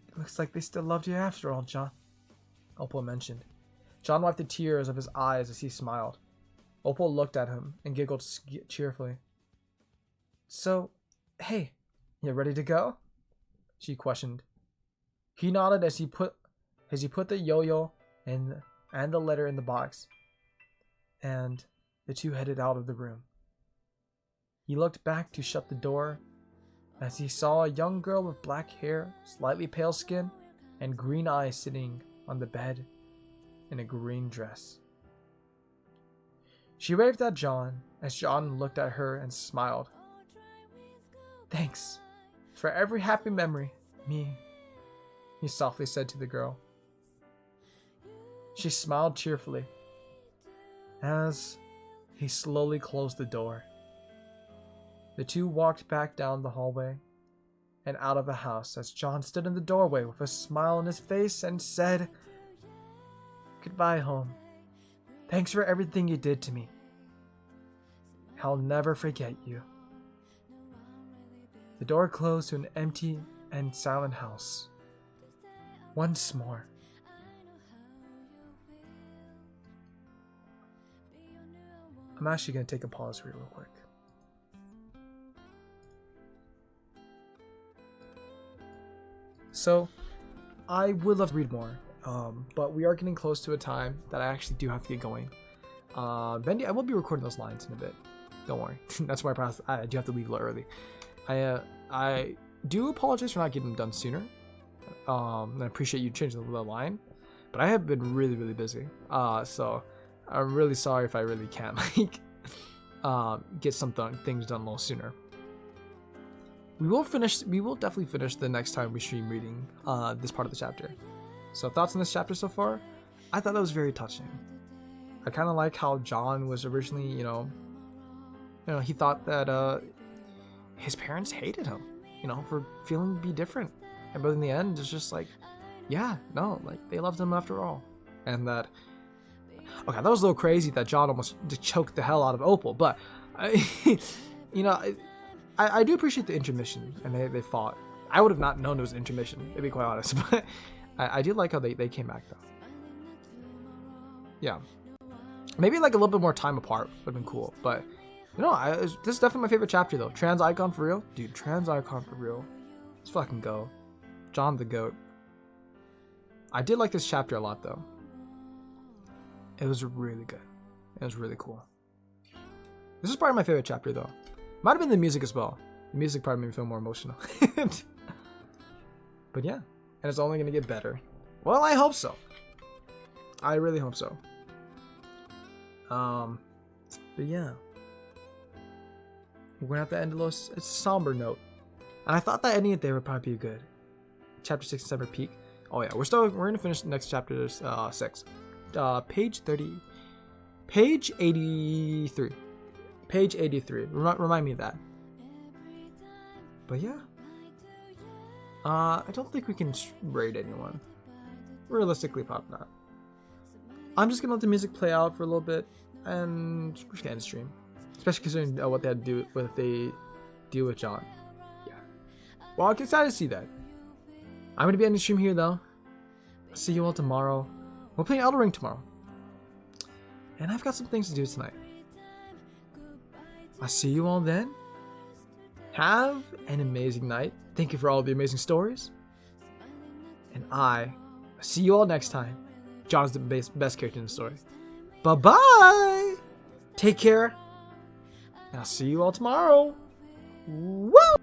Speaker 1: "It looks like they still loved you after all, John," Opal mentioned. John wiped the tears of his eyes as he smiled. Opal looked at him and giggled cheerfully. "So, hey, you ready to go?" she questioned. He nodded as he put the yo-yo and the letter in the box, and the two headed out of the room. He looked back to shut the door as he saw a young girl with black hair, slightly pale skin, and green eyes sitting on the bed in a green dress. She waved at John as John looked at her and smiled. "Thanks for every happy memory, me," he softly said to the girl. She smiled cheerfully as he slowly closed the door. The two walked back down the hallway and out of the house as John stood in the doorway with a smile on his face and said, "Goodbye, home. Thanks for everything you did to me. I'll never forget you." The door closed to an empty and silent house. Once more.
Speaker 5: I'm actually going to take a pause for you real quick. So, I would love to read more, but we are getting close to a time that I actually do have to get going. Bendy, I will be recording those lines in a bit. Don't worry. That's why I do have to leave a little early. I do apologize for not getting them done sooner. I appreciate you changing the line, but I have been really, really busy. So I'm really sorry if I really can't get some things done a little sooner. We will definitely finish the next time we stream reading this part of the chapter. So thoughts on this chapter so far? I thought that was very touching. I kind of like how John was originally, he thought that his parents hated him, for feeling to be different. But in the end, it's just like, yeah, no, like they loved him after all. And that, okay, that was a little crazy that John almost choked the hell out of Opal, but I do appreciate the intermission, and they fought. I would have not known it was an intermission, to be quite honest, but I do like how they came back, though. Yeah. Maybe like a little bit more time apart would have been cool, but, this is definitely my favorite chapter, though. Trans Icon for real? Dude, Trans Icon for real. Let's fucking go. John the Goat. I did like this chapter a lot, though. It was really good. It was really cool. This is probably my favorite chapter, though. Might have been the music as well. The music probably made me feel more emotional. But yeah, and it's only going to get better. Well, I hope so. I really hope so. But yeah. We're going to have to end it's a somber note. And I thought that ending it there would probably be good. Chapter 6 December Peak. Oh yeah, we're going to finish the next chapter 6. Page 30. Page 83. Page 83. Remind me of that. But yeah. I don't think we can raid anyone. Realistically, probably not. I'm just gonna let the music play out for a little bit, and we're just gonna end the stream. Especially considering what they had to do with the deal with John. Yeah. Well, I'm excited to see that. I'm gonna be ending the stream here though. See you all tomorrow. We're playing Elden Ring tomorrow. And I've got some things to do tonight. I'll see you all then. Have an amazing night. Thank you for all the amazing stories. And I see you all next time. John's the best character in the story. Bye-bye. Take care. And I'll see you all tomorrow. Woo!